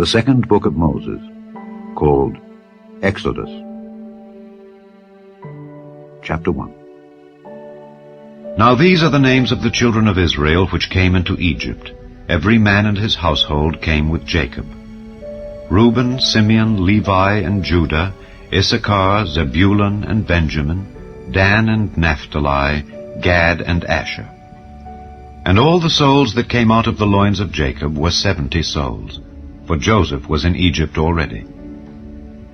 The second book of Moses, called Exodus. Chapter 1. Now these are the names of the children of Israel which came into Egypt. Every man and his household came with Jacob. Reuben, Simeon, Levi, and Judah, Issachar, Zebulun, and Benjamin, Dan and Naphtali, Gad and Asher. And all the souls that came out of the loins of Jacob were 70 souls, for Joseph was in Egypt already.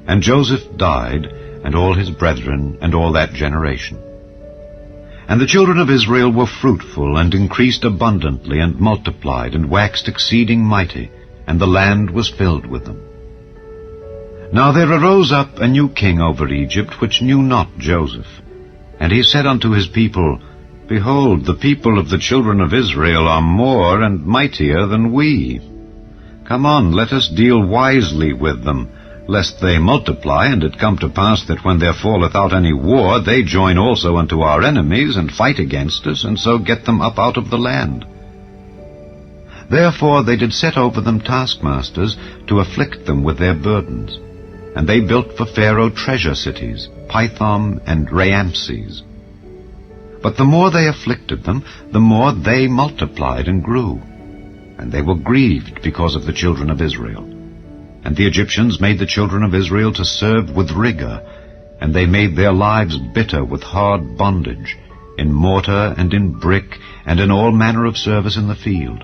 And Joseph died, and all his brethren, and all that generation. And the children of Israel were fruitful, and increased abundantly, and multiplied, and waxed exceeding mighty, and the land was filled with them. Now there arose up a new king over Egypt, which knew not Joseph. And he said unto his people, Behold, the people of the children of Israel are more and mightier than we. Come on, let us deal wisely with them, lest they multiply, and it come to pass that when there falleth out any war, they join also unto our enemies, and fight against us, and so get them up out of the land. Therefore they did set over them taskmasters, to afflict them with their burdens. And they built for Pharaoh treasure cities, Pithom and Raamses. But the more they afflicted them, the more they multiplied and grew. And they were grieved because of the children of Israel. And the Egyptians made the children of Israel to serve with rigor, and they made their lives bitter with hard bondage, in mortar and in brick, and in all manner of service in the field.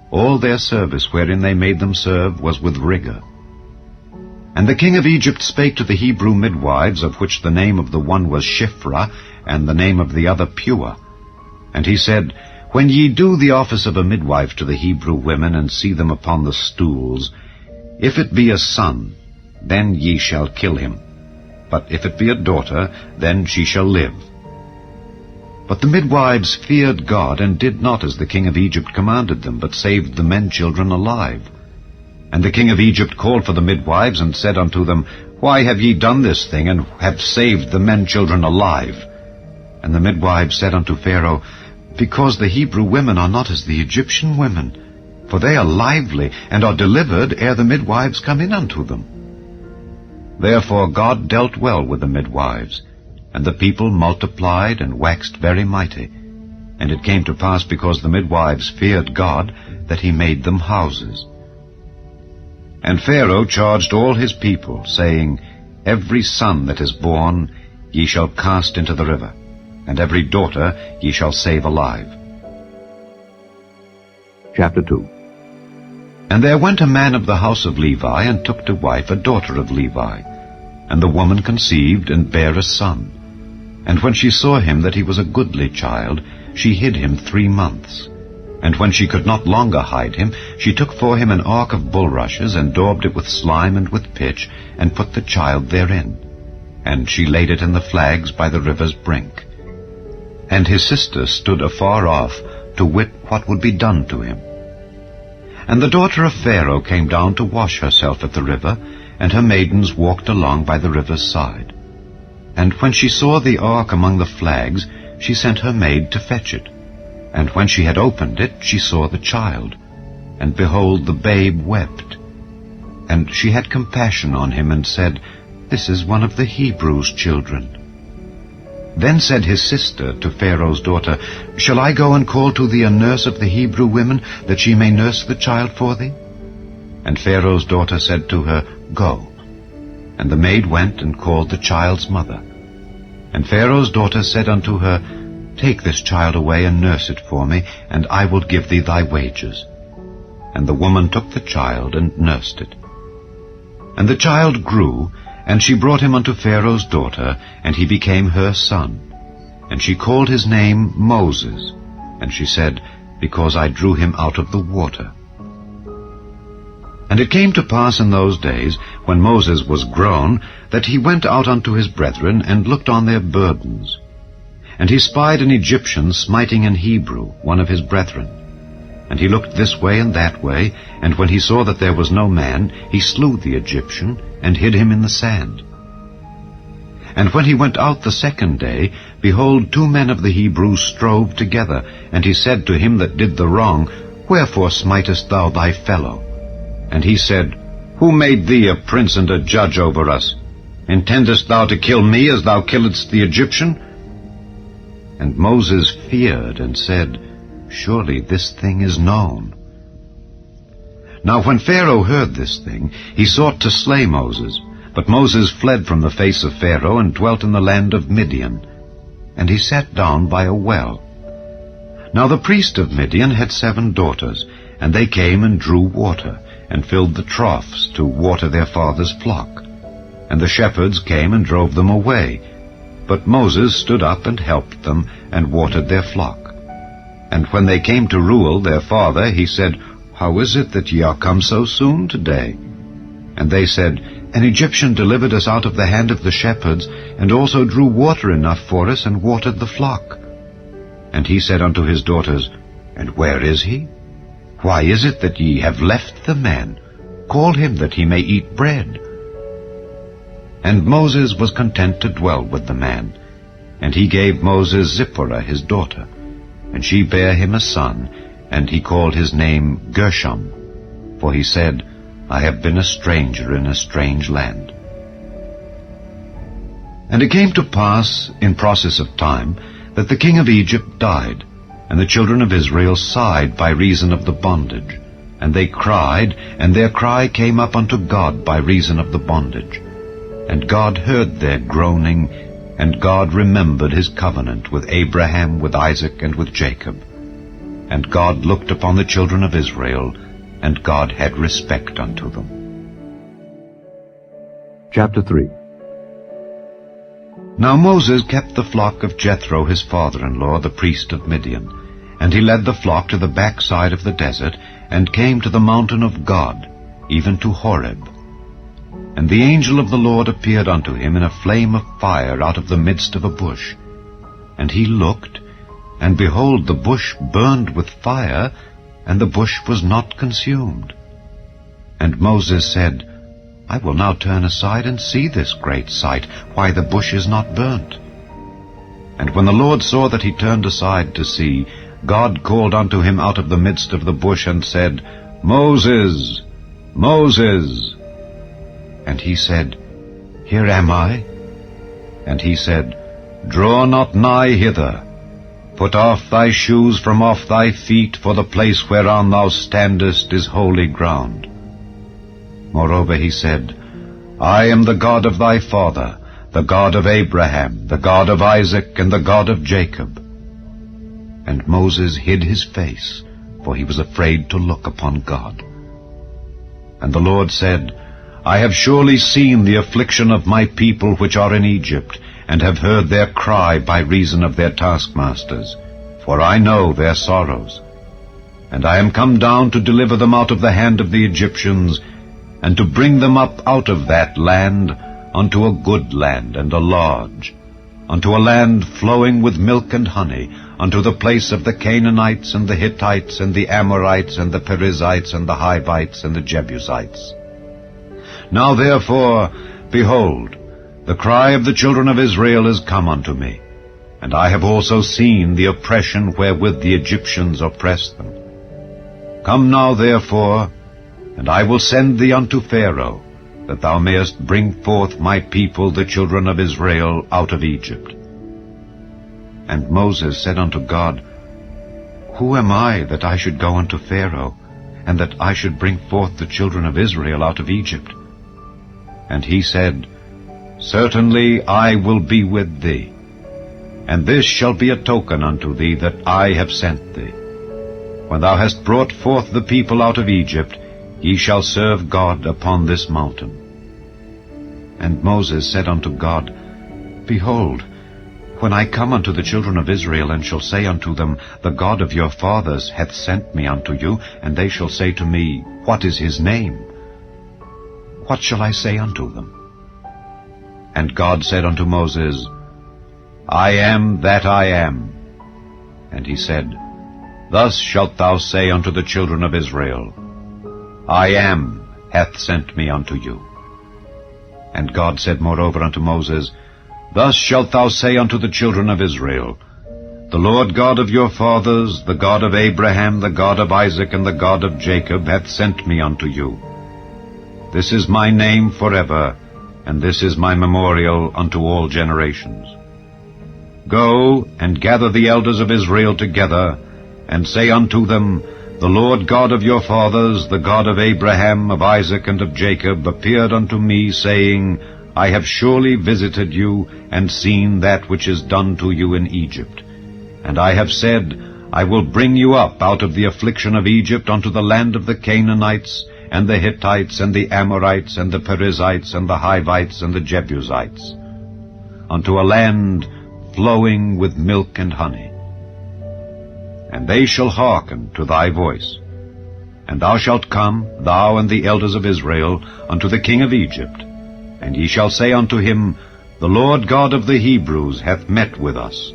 All their service wherein they made them serve was with rigor. And the king of Egypt spake to the Hebrew midwives, of which the name of the one was Shiphrah, and the name of the other Pua. And he said, When ye do the office of a midwife to the Hebrew women, and see them upon the stools, if it be a son, then ye shall kill him. But if it be a daughter, then she shall live. But the midwives feared God, and did not as the king of Egypt commanded them, but saved the men children alive. And the king of Egypt called for the midwives, and said unto them, Why have ye done this thing, and have saved the men children alive? And the midwives said unto Pharaoh, Because the Hebrew women are not as the Egyptian women, for they are lively, and are delivered ere the midwives come in unto them. Therefore God dealt well with the midwives, and the people multiplied and waxed very mighty. And it came to pass, because the midwives feared God, that he made them houses. And Pharaoh charged all his people, saying, Every son that is born ye shall cast into the river, and every daughter ye shall save alive. Chapter 2. And there went a man of the house of Levi, and took to wife a daughter of Levi. And the woman conceived, and bare a son. And when she saw him that he was a goodly child, she hid him 3 months. And when she could not longer hide him, she took for him an ark of bulrushes, and daubed it with slime and with pitch, and put the child therein. And she laid it in the flags by the river's brink. And his sister stood afar off, to wit what would be done to him. And the daughter of Pharaoh came down to wash herself at the river, and her maidens walked along by the river's side. And when she saw the ark among the flags, she sent her maid to fetch it. And when she had opened it, she saw the child. And behold, the babe wept. And she had compassion on him, and said, This is one of the Hebrews' children. Then said his sister to Pharaoh's daughter, Shall I go and call to thee a nurse of the Hebrew women, that she may nurse the child for thee? And Pharaoh's daughter said to her, Go. And the maid went and called the child's mother. And Pharaoh's daughter said unto her, Take this child away, and nurse it for me, and I will give thee thy wages. And the woman took the child, and nursed it. And the child grew, and she brought him unto Pharaoh's daughter, and he became her son. And she called his name Moses. And she said, Because I drew him out of the water. And it came to pass in those days, when Moses was grown, that he went out unto his brethren, and looked on their burdens. And he spied an Egyptian smiting an Hebrew, one of his brethren. And he looked this way and that way, and when he saw that there was no man, he slew the Egyptian, and hid him in the sand. And when he went out the second day, behold, 2 men of the Hebrews strove together. And he said to him that did the wrong, Wherefore smitest thou thy fellow? And he said, Who made thee a prince and a judge over us? Intendest thou to kill me as thou killedst the Egyptian? And Moses feared and said, Surely this thing is known. Now when Pharaoh heard this thing, he sought to slay Moses. But Moses fled from the face of Pharaoh and dwelt in the land of Midian. And he sat down by a well. Now the priest of Midian had 7 daughters, and they came and drew water, and filled the troughs to water their father's flock. And the shepherds came and drove them away. But Moses stood up and helped them, and watered their flock. And when they came to Reuel their father, he said, How is it that ye are come so soon today? And they said, An Egyptian delivered us out of the hand of the shepherds, and also drew water enough for us, and watered the flock. And he said unto his daughters, And where is he? Why is it that ye have left the man? Call him that he may eat bread. And Moses was content to dwell with the man. And he gave Moses Zipporah his daughter. And she bare him a son, and he called his name Gershom. For he said, I have been a stranger in a strange land. And it came to pass, in process of time, that the king of Egypt died, and the children of Israel sighed by reason of the bondage. And they cried, and their cry came up unto God by reason of the bondage. And God heard their groaning, and God remembered his covenant with Abraham, with Isaac, and with Jacob. And God looked upon the children of Israel, and God had respect unto them. Chapter 3. Now Moses kept the flock of Jethro his father-in-law, the priest of Midian. And he led the flock to the backside of the desert, and came to the mountain of God, even to Horeb. And the angel of the Lord appeared unto him in a flame of fire out of the midst of a bush. And he looked, and behold, the bush burned with fire, and the bush was not consumed. And Moses said, I will now turn aside and see this great sight, why the bush is not burnt. And when the Lord saw that he turned aside to see, God called unto him out of the midst of the bush, and said, Moses, Moses. And he said, Here am I. And he said, Draw not nigh hither. Put off thy shoes from off thy feet, for the place whereon thou standest is holy ground. Moreover he said, I am the God of thy father, the God of Abraham, the God of Isaac, and the God of Jacob. And Moses hid his face, for he was afraid to look upon God. And the Lord said, I have surely seen the affliction of my people which are in Egypt, and have heard their cry by reason of their taskmasters, for I know their sorrows. And I am come down to deliver them out of the hand of the Egyptians, and to bring them up out of that land unto a good land and a large, unto a land flowing with milk and honey, unto the place of the Canaanites and the Hittites and the Amorites and the Perizzites and the Hivites and the Jebusites. Now therefore, behold, the cry of the children of Israel is come unto me, and I have also seen the oppression wherewith the Egyptians oppress them. Come now therefore, and I will send thee unto Pharaoh, that thou mayest bring forth my people the children of Israel out of Egypt. And Moses said unto God, Who am I that I should go unto Pharaoh, and that I should bring forth the children of Israel out of Egypt? And he said, Certainly I will be with thee, and this shall be a token unto thee that I have sent thee. When thou hast brought forth the people out of Egypt, ye shall serve God upon this mountain. And Moses said unto God, Behold, when I come unto the children of Israel, and shall say unto them, The God of your fathers hath sent me unto you, and they shall say to me, What is his name? What shall I say unto them? And God said unto Moses, I am that I am. And he said, Thus shalt thou say unto the children of Israel, I am hath sent me unto you. And God said moreover unto Moses, Thus shalt thou say unto the children of Israel, The Lord God of your fathers, the God of Abraham, the God of Isaac, and the God of Jacob, hath sent me unto you. This is my name forever, and this is my memorial unto all generations. Go and gather the elders of Israel together, and say unto them, The Lord God of your fathers, the God of Abraham, of Isaac, and of Jacob, appeared unto me, saying, I have surely visited you, and seen that which is done to you in Egypt. And I have said, I will bring you up out of the affliction of Egypt unto the land of the Canaanites, and the Hittites, and the Amorites, and the Perizzites, and the Hivites, and the Jebusites, unto a land flowing with milk and honey. And they shall hearken to thy voice. And thou shalt come, thou and the elders of Israel, unto the king of Egypt, and ye shall say unto him, The Lord God of the Hebrews hath met with us.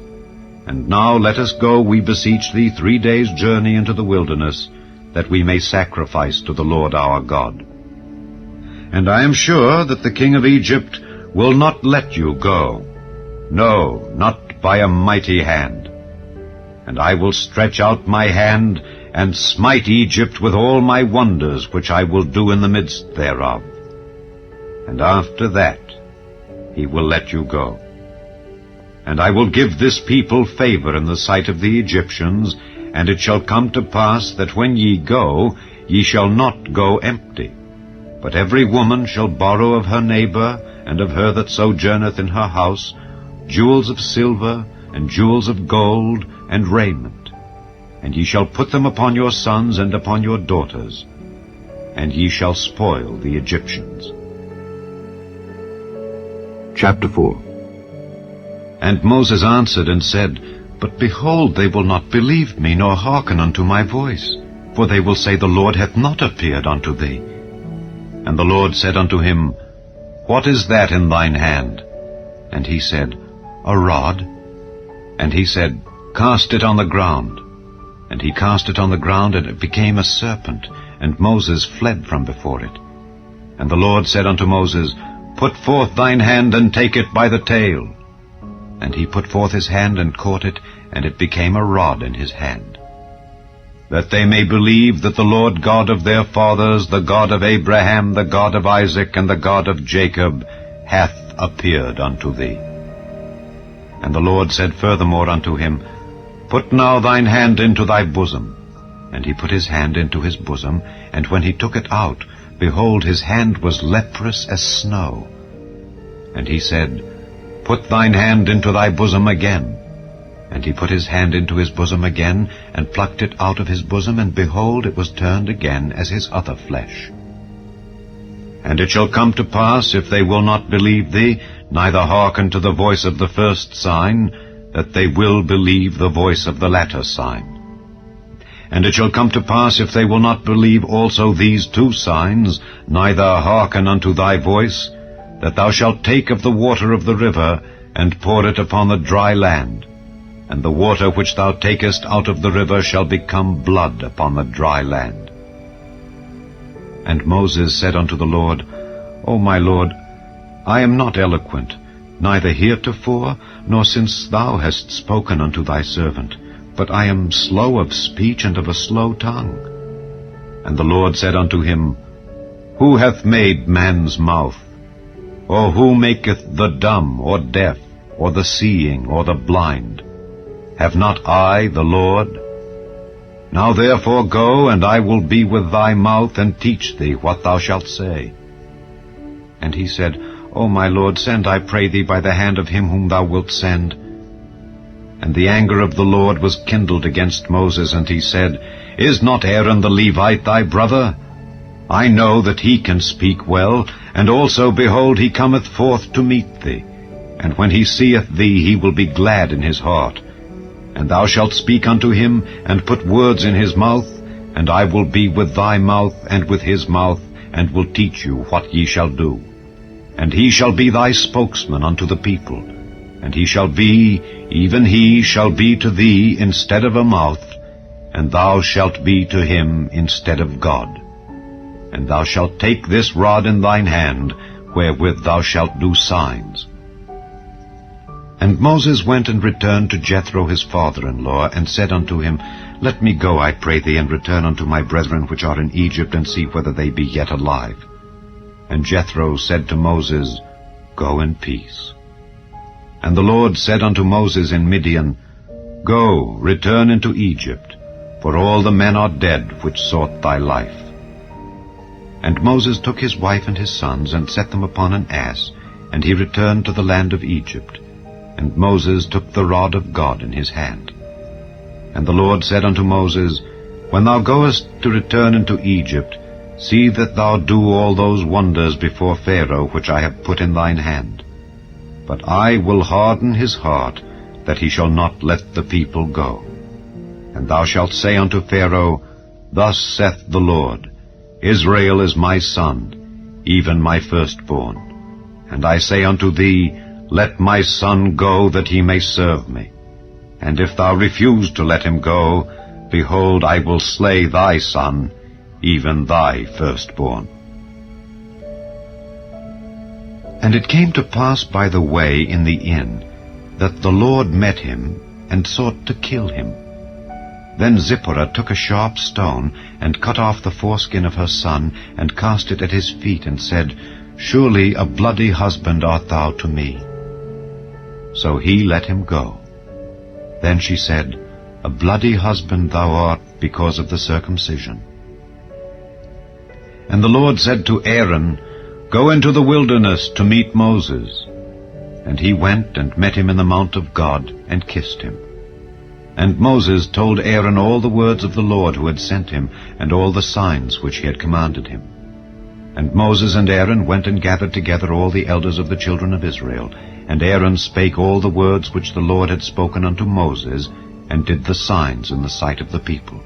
And now let us go, we beseech thee, 3 days' journey into the wilderness, that we may sacrifice to the Lord our God. And I am sure that the king of Egypt will not let you go, no, not by a mighty hand. And I will stretch out my hand, and smite Egypt with all my wonders, which I will do in the midst thereof. And after that he will let you go. And I will give this people favor in the sight of the Egyptians, and it shall come to pass that when ye go, ye shall not go empty. But every woman shall borrow of her neighbor, and of her that sojourneth in her house, jewels of silver, and jewels of gold, and raiment. And ye shall put them upon your sons and upon your daughters, and ye shall spoil the Egyptians. Chapter 4. And Moses answered and said, But behold, they will not believe me, nor hearken unto my voice. For they will say, The Lord hath not appeared unto thee. And the Lord said unto him, What is that in thine hand? And he said, A rod. And he said, Cast it on the ground. And he cast it on the ground, and it became a serpent, and Moses fled from before it. And the Lord said unto Moses, Put forth thine hand, and take it by the tail. And he put forth his hand, and caught it, and it became a rod in his hand. That they may believe that the Lord God of their fathers, the God of Abraham, the God of Isaac, and the God of Jacob, hath appeared unto thee. And the Lord said furthermore unto him, Put now thine hand into thy bosom. And he put his hand into his bosom, and when he took it out, behold, his hand was leprous as snow. And he said, Put thine hand into thy bosom again. And he put his hand into his bosom again, and plucked it out of his bosom, and behold, it was turned again as his other flesh. And it shall come to pass, if they will not believe thee, neither hearken to the voice of the first sign, that they will believe the voice of the latter sign. And it shall come to pass, if they will not believe also these 2 signs, neither hearken unto thy voice, that thou shalt take of the water of the river, and pour it upon the dry land. And the water which thou takest out of the river shall become blood upon the dry land. And Moses said unto the Lord, O my Lord, I am not eloquent, neither heretofore, nor since thou hast spoken unto thy servant, but I am slow of speech and of a slow tongue. And the Lord said unto him, Who hath made man's mouth? Or who maketh the dumb, or deaf, or the seeing, or the blind? Have not I the Lord? Now therefore go, and I will be with thy mouth, and teach thee what thou shalt say. And he said, O my Lord, send, I pray thee, by the hand of him whom thou wilt send. And the anger of the Lord was kindled against Moses, and he said, Is not Aaron the Levite thy brother? I know that he can speak well, and also, behold, he cometh forth to meet thee. And when he seeth thee, he will be glad in his heart. And thou shalt speak unto him, and put words in his mouth, and I will be with thy mouth, and with his mouth, and will teach you what ye shall do. And he shall be thy spokesman unto the people, and he shall be, even he shall be to thee instead of a mouth, and thou shalt be to him instead of God. And thou shalt take this rod in thine hand, wherewith thou shalt do signs. And Moses went and returned to Jethro his father-in-law, and said unto him, Let me go, I pray thee, and return unto my brethren which are in Egypt, and see whether they be yet alive. And Jethro said to Moses, Go in peace. And the Lord said unto Moses in Midian, Go, return into Egypt, for all the men are dead which sought thy life. And Moses took his wife and his sons, and set them upon an ass, and he returned to the land of Egypt. And Moses took the rod of God in his hand. And the Lord said unto Moses, When thou goest to return into Egypt, see that thou do all those wonders before Pharaoh which I have put in thine hand. But I will harden his heart, that he shall not let the people go. And thou shalt say unto Pharaoh, Thus saith the Lord, Israel is my son, even my firstborn. And I say unto thee, Let my son go, that he may serve me. And if thou refuse to let him go, behold, I will slay thy son, even thy firstborn. And it came to pass by the way in the inn, that the Lord met him, and sought to kill him. Then Zipporah took a sharp stone, and cut off the foreskin of her son, and cast it at his feet, and said, Surely a bloody husband art thou to me. So he let him go. Then she said, A bloody husband thou art because of the circumcision. And the Lord said to Aaron, Go into the wilderness to meet Moses. And he went and met him in the mount of God, and kissed him. And Moses told Aaron all the words of the Lord who had sent him, and all the signs which he had commanded him. And Moses and Aaron went and gathered together all the elders of the children of Israel. And Aaron spake all the words which the Lord had spoken unto Moses, and did the signs in the sight of the people.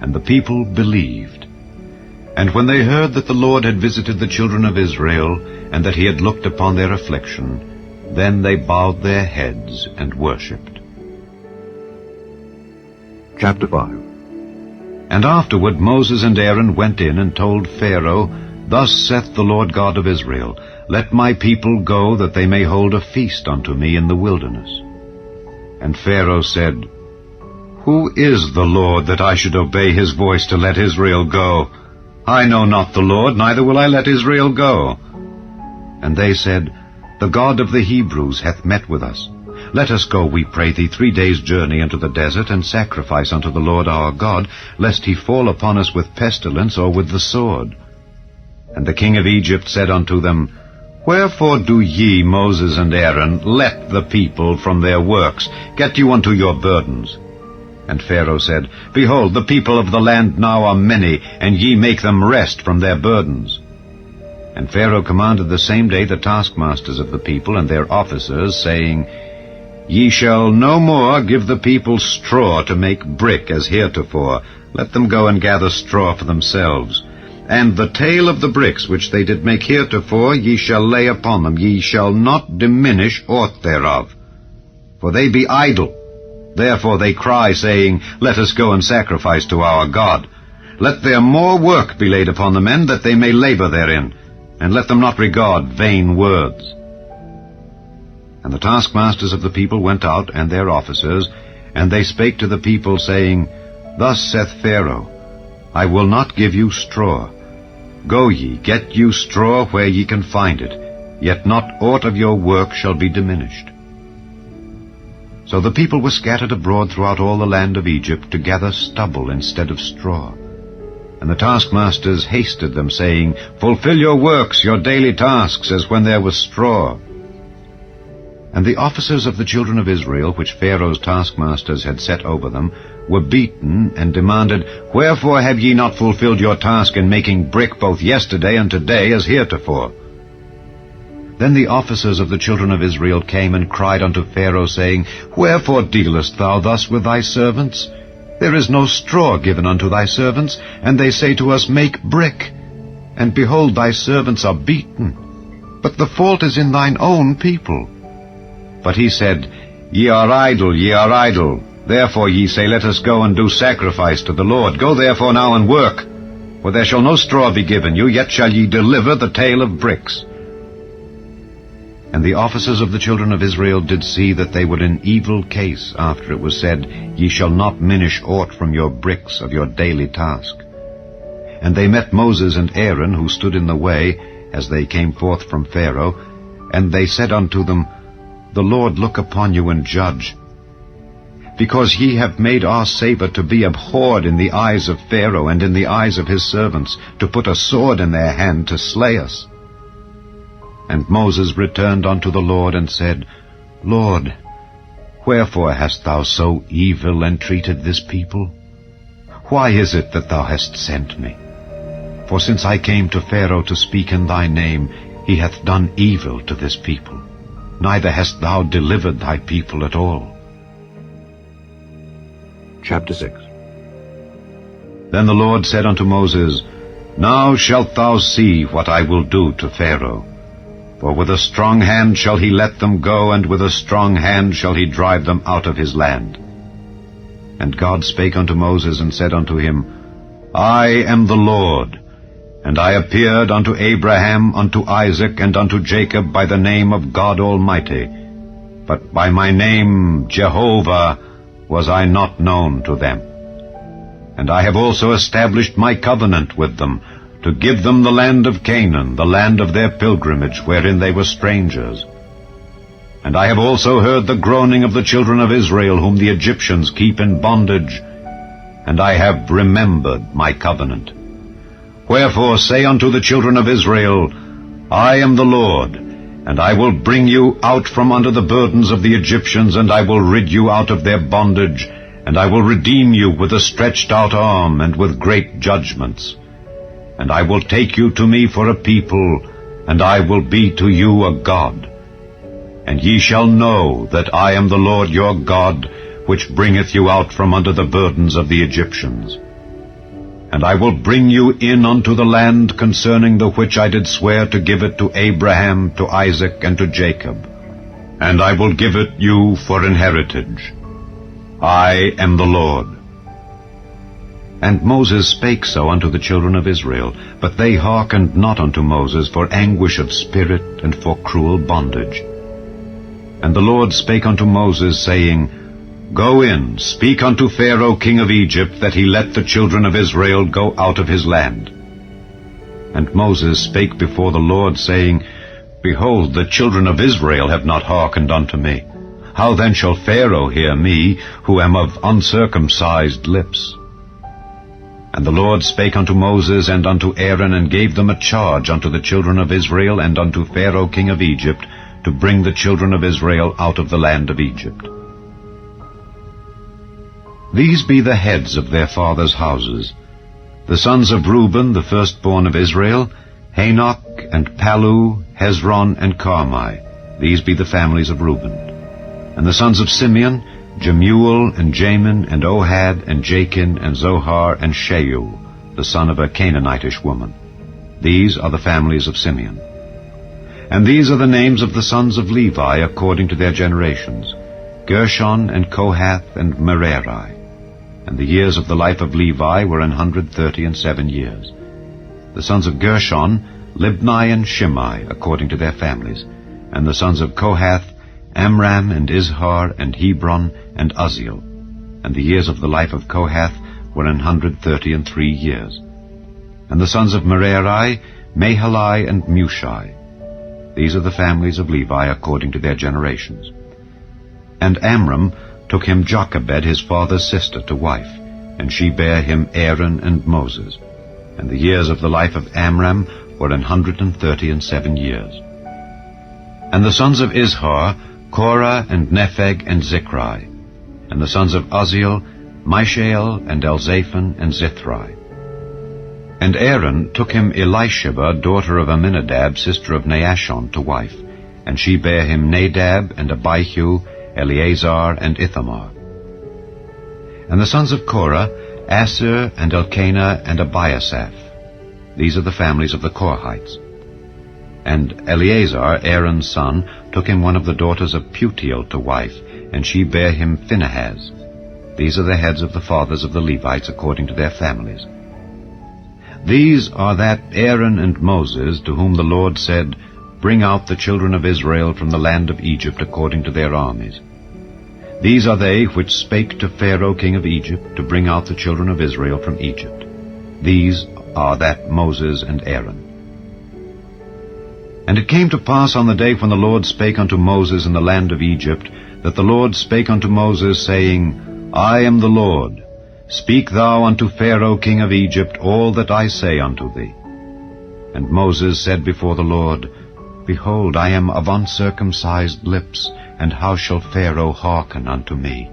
And the people believed. And when they heard that the Lord had visited the children of Israel, and that he had looked upon their affliction, then they bowed their heads and worshipped. Chapter 5. And afterward Moses and Aaron went in and told Pharaoh, Thus saith the Lord God of Israel, Let my people go, that they may hold a feast unto me in the wilderness. And Pharaoh said, Who is the Lord, that I should obey his voice to let Israel go? I know not the Lord, neither will I let Israel go. And they said, The God of the Hebrews hath met with us. Let us go, we pray thee, 3 days' journey into the desert, and sacrifice unto the Lord our God, lest he fall upon us with pestilence or with the sword. And the king of Egypt said unto them, Wherefore do ye, Moses and Aaron, let the people from their works? Get you unto your burdens. And Pharaoh said, Behold, the people of the land now are many, and ye make them rest from their burdens. And Pharaoh commanded the same day the taskmasters of the people and their officers, saying, Ye shall no more give the people straw to make brick as heretofore. Let them go and gather straw for themselves. And the tale of the bricks which they did make heretofore ye shall lay upon them. Ye shall not diminish aught thereof. For they be idle. Therefore they cry, saying, Let us go and sacrifice to our God. Let their more work be laid upon the men, that they may labor therein. And let them not regard vain words. And the taskmasters of the people went out, and their officers, and they spake to the people, saying, Thus saith Pharaoh, I will not give you straw. Go ye, get you straw where ye can find it, yet not aught of your work shall be diminished. So the people were scattered abroad throughout all the land of Egypt, to gather stubble instead of straw. And the taskmasters hasted them, saying, Fulfill your works, your daily tasks, as when there was straw. And the officers of the children of Israel, which Pharaoh's taskmasters had set over them, were beaten, and demanded, Wherefore have ye not fulfilled your task in making brick both yesterday and today as heretofore? Then the officers of the children of Israel came and cried unto Pharaoh, saying, Wherefore dealest thou thus with thy servants? There is no straw given unto thy servants, and they say to us, Make brick. And behold, thy servants are beaten. But the fault is in thine own people. But he said, Ye are idle, ye are idle. Therefore ye say, Let us go and do sacrifice to the Lord. Go therefore now and work. For there shall no straw be given you, yet shall ye deliver the tale of bricks. And the officers of the children of Israel did see that they were in evil case, after it was said, Ye shall not minish aught from your bricks of your daily task. And they met Moses and Aaron, who stood in the way, as they came forth from Pharaoh, and they said unto them, The Lord look upon you and judge. Because ye have made our savor to be abhorred in the eyes of Pharaoh and in the eyes of his servants, to put a sword in their hand to slay us. And Moses returned unto the Lord and said, Lord, wherefore hast thou so evil entreated this people? Why is it that thou hast sent me? For since I came to Pharaoh to speak in thy name, he hath done evil to this people. Neither hast thou delivered thy people at all. Chapter 6. Then the Lord said unto Moses, Now shalt thou see what I will do to Pharaoh. For with a strong hand shall he let them go, and with a strong hand shall he drive them out of his land. And God spake unto Moses, and said unto him, I am the Lord, and I appeared unto Abraham, unto Isaac, and unto Jacob by the name of God Almighty. But by my name Jehovah was I not known to them. And I have also established my covenant with them, to give them the land of Canaan, the land of their pilgrimage, wherein they were strangers. And I have also heard the groaning of the children of Israel, whom the Egyptians keep in bondage, and I have remembered my covenant. Wherefore say unto the children of Israel, I am the Lord, and I will bring you out from under the burdens of the Egyptians, and I will rid you out of their bondage, and I will redeem you with a stretched out arm, and with great judgments. And I will take you to me for a people, and I will be to you a God. And ye shall know that I am the Lord your God, which bringeth you out from under the burdens of the Egyptians. And I will bring you in unto the land concerning the which I did swear to give it to Abraham, to Isaac, and to Jacob. And I will give it you for an heritage. I am the Lord. And Moses spake so unto the children of Israel, but they hearkened not unto Moses for anguish of spirit and for cruel bondage. And the Lord spake unto Moses, saying, Go in, speak unto Pharaoh king of Egypt, that he let the children of Israel go out of his land. And Moses spake before the Lord, saying, Behold, the children of Israel have not hearkened unto me. How then shall Pharaoh hear me, who am of uncircumcised lips? And the Lord spake unto Moses and unto Aaron, and gave them a charge unto the children of Israel and unto Pharaoh king of Egypt, to bring the children of Israel out of the land of Egypt. These be the heads of their fathers' houses. The sons of Reuben, the firstborn of Israel, Hanok, and Palu, Hezron, and Carmi. These be the families of Reuben. And the sons of Simeon, Jemuel, and Jamin, and Ohad, and Jachin, and Zohar, and Shaul, the son of a Canaanitish woman. These are the families of Simeon. And these are the names of the sons of Levi according to their generations, Gershon, and Kohath, and Merari. And the years of the life of Levi were 137 years. The sons of Gershon, Libni and Shimei, according to their families. And the sons of Kohath, Amram, and Izhar, and Hebron, and Uzziel. And the years of the life of Kohath were 133 years. And the sons of Merari, Mahali, and Mushi. These are the families of Levi according to their generations. And Amram took him Jochebed, his father's sister, to wife, and she bare him Aaron and Moses. And the years of the life of Amram were 137 years. And the sons of Izhar, Korah, and Nepheg, and Zichri. And the sons of Uzziel, Mishael, and Elzaphan, and Zithri. And Aaron took him Elisheba, daughter of Amminadab, sister of Naashon, to wife, and she bare him Nadab, and Abihu, Eleazar, and Ithamar. And the sons of Korah, Assir, and Elkanah, and Abiasaph. These are the families of the Korhites. And Eleazar, Aaron's son, took him one of the daughters of Putiel to wife, and she bare him Phinehas. These are the heads of the fathers of the Levites according to their families. These are that Aaron and Moses, to whom the Lord said, Bring out the children of Israel from the land of Egypt according to their armies. These are they which spake to Pharaoh king of Egypt, to bring out the children of Israel from Egypt. These are that Moses and Aaron. And it came to pass on the day when the Lord spake unto Moses in the land of Egypt, that the Lord spake unto Moses, saying, I am the Lord. Speak thou unto Pharaoh king of Egypt all that I say unto thee. And Moses said before the Lord, Behold, I am of uncircumcised lips, and how shall Pharaoh hearken unto me?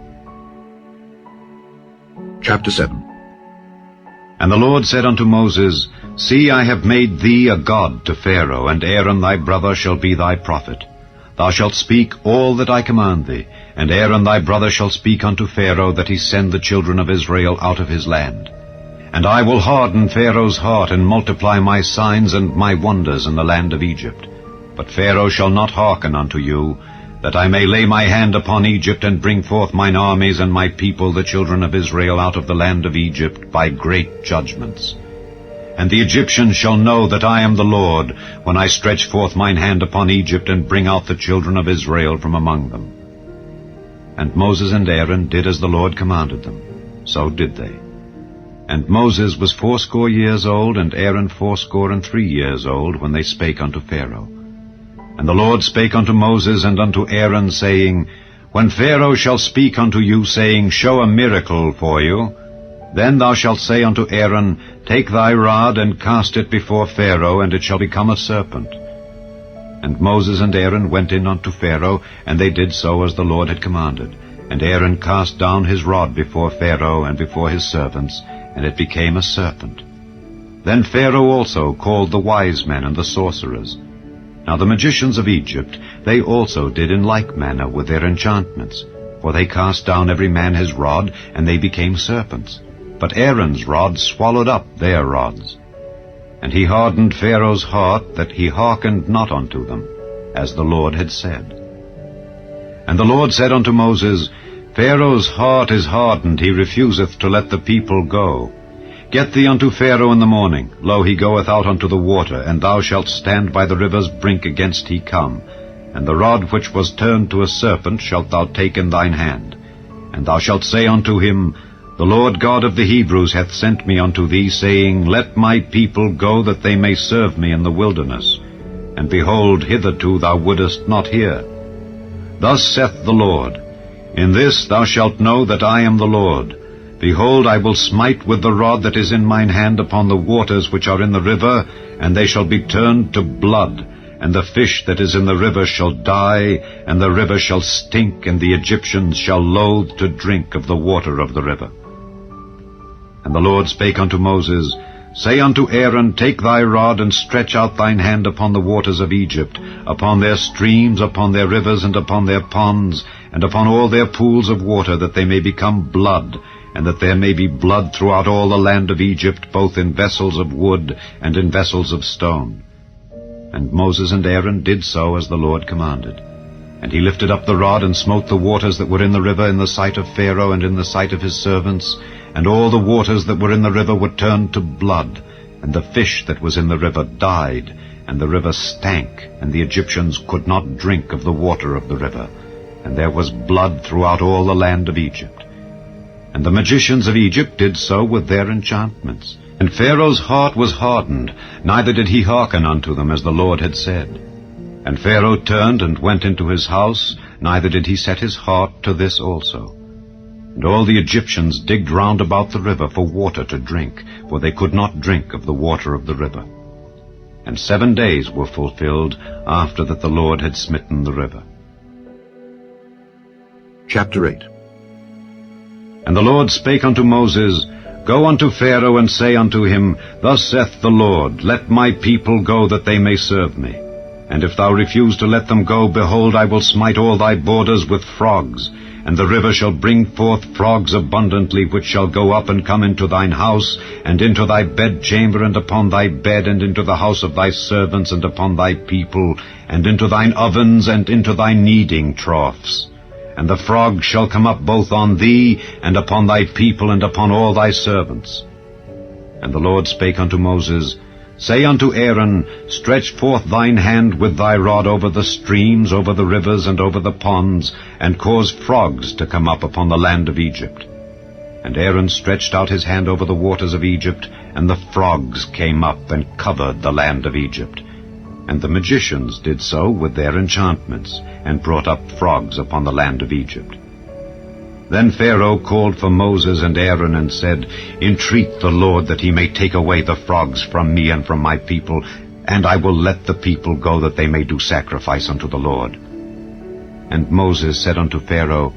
Chapter 7. And the Lord said unto Moses, See, I have made thee a god to Pharaoh, and Aaron thy brother shall be thy prophet. Thou shalt speak all that I command thee, and Aaron thy brother shall speak unto Pharaoh, that he send the children of Israel out of his land. And I will harden Pharaoh's heart, and multiply my signs and my wonders in the land of Egypt. But Pharaoh shall not hearken unto you, that I may lay my hand upon Egypt, and bring forth mine armies and my people, the children of Israel, out of the land of Egypt, by great judgments. And the Egyptians shall know that I am the Lord, when I stretch forth mine hand upon Egypt, and bring out the children of Israel from among them. And Moses and Aaron did as the Lord commanded them. So did they. And Moses was 80 years old, and Aaron 83 years old, when they spake unto Pharaoh. And the Lord spake unto Moses and unto Aaron, saying, When Pharaoh shall speak unto you, saying, Show a miracle for you, then thou shalt say unto Aaron, Take thy rod, and cast it before Pharaoh, and it shall become a serpent. And Moses and Aaron went in unto Pharaoh, and they did so as the Lord had commanded. And Aaron cast down his rod before Pharaoh and before his servants, and it became a serpent. Then Pharaoh also called the wise men and the sorcerers. Now the magicians of Egypt, they also did in like manner with their enchantments. For they cast down every man his rod, and they became serpents. But Aaron's rod swallowed up their rods. And he hardened Pharaoh's heart, that he hearkened not unto them, as the Lord had said. And the Lord said unto Moses, Pharaoh's heart is hardened, he refuseth to let the people go. Get thee unto Pharaoh in the morning. Lo, he goeth out unto the water, and thou shalt stand by the river's brink against he come. And the rod which was turned to a serpent shalt thou take in thine hand. And thou shalt say unto him, The Lord God of the Hebrews hath sent me unto thee, saying, Let my people go, that they may serve me in the wilderness. And behold, hitherto thou wouldest not hear. Thus saith the Lord, In this thou shalt know that I am the Lord. Behold, I will smite with the rod that is in mine hand upon the waters which are in the river, and they shall be turned to blood, and the fish that is in the river shall die, and the river shall stink, and the Egyptians shall loathe to drink of the water of the river. And the Lord spake unto Moses, Say unto Aaron, Take thy rod, and stretch out thine hand upon the waters of Egypt, upon their streams, upon their rivers, and upon their ponds, and upon all their pools of water, that they may become blood, and that there may be blood throughout all the land of Egypt, both in vessels of wood and in vessels of stone. And Moses and Aaron did so as the Lord commanded. And he lifted up the rod, and smote the waters that were in the river in the sight of Pharaoh and in the sight of his servants, and all the waters that were in the river were turned to blood, and the fish that was in the river died, and the river stank, and the Egyptians could not drink of the water of the river, and there was blood throughout all the land of Egypt. And the magicians of Egypt did so with their enchantments. And Pharaoh's heart was hardened, neither did he hearken unto them, as the Lord had said. And Pharaoh turned and went into his house, neither did he set his heart to this also. And all the Egyptians digged round about the river for water to drink, for they could not drink of the water of the river. And 7 days were fulfilled after that the Lord had smitten the river. Chapter 8. And the Lord spake unto Moses, Go unto Pharaoh, and say unto him, Thus saith the Lord, Let my people go, that they may serve me. And if thou refuse to let them go, behold, I will smite all thy borders with frogs, and the river shall bring forth frogs abundantly, which shall go up and come into thine house, and into thy bedchamber, and upon thy bed, and into the house of thy servants, and upon thy people, and into thine ovens, and into thy kneading troughs. And the frogs shall come up both on thee, and upon thy people, and upon all thy servants. And the Lord spake unto Moses, Say unto Aaron, Stretch forth thine hand with thy rod over the streams, over the rivers, and over the ponds, and cause frogs to come up upon the land of Egypt. And Aaron stretched out his hand over the waters of Egypt, and the frogs came up and covered the land of Egypt. And the magicians did so with their enchantments, and brought up frogs upon the land of Egypt. Then Pharaoh called for Moses and Aaron, and said, Entreat the Lord that he may take away the frogs from me and from my people, and I will let the people go, that they may do sacrifice unto the Lord. And Moses said unto Pharaoh,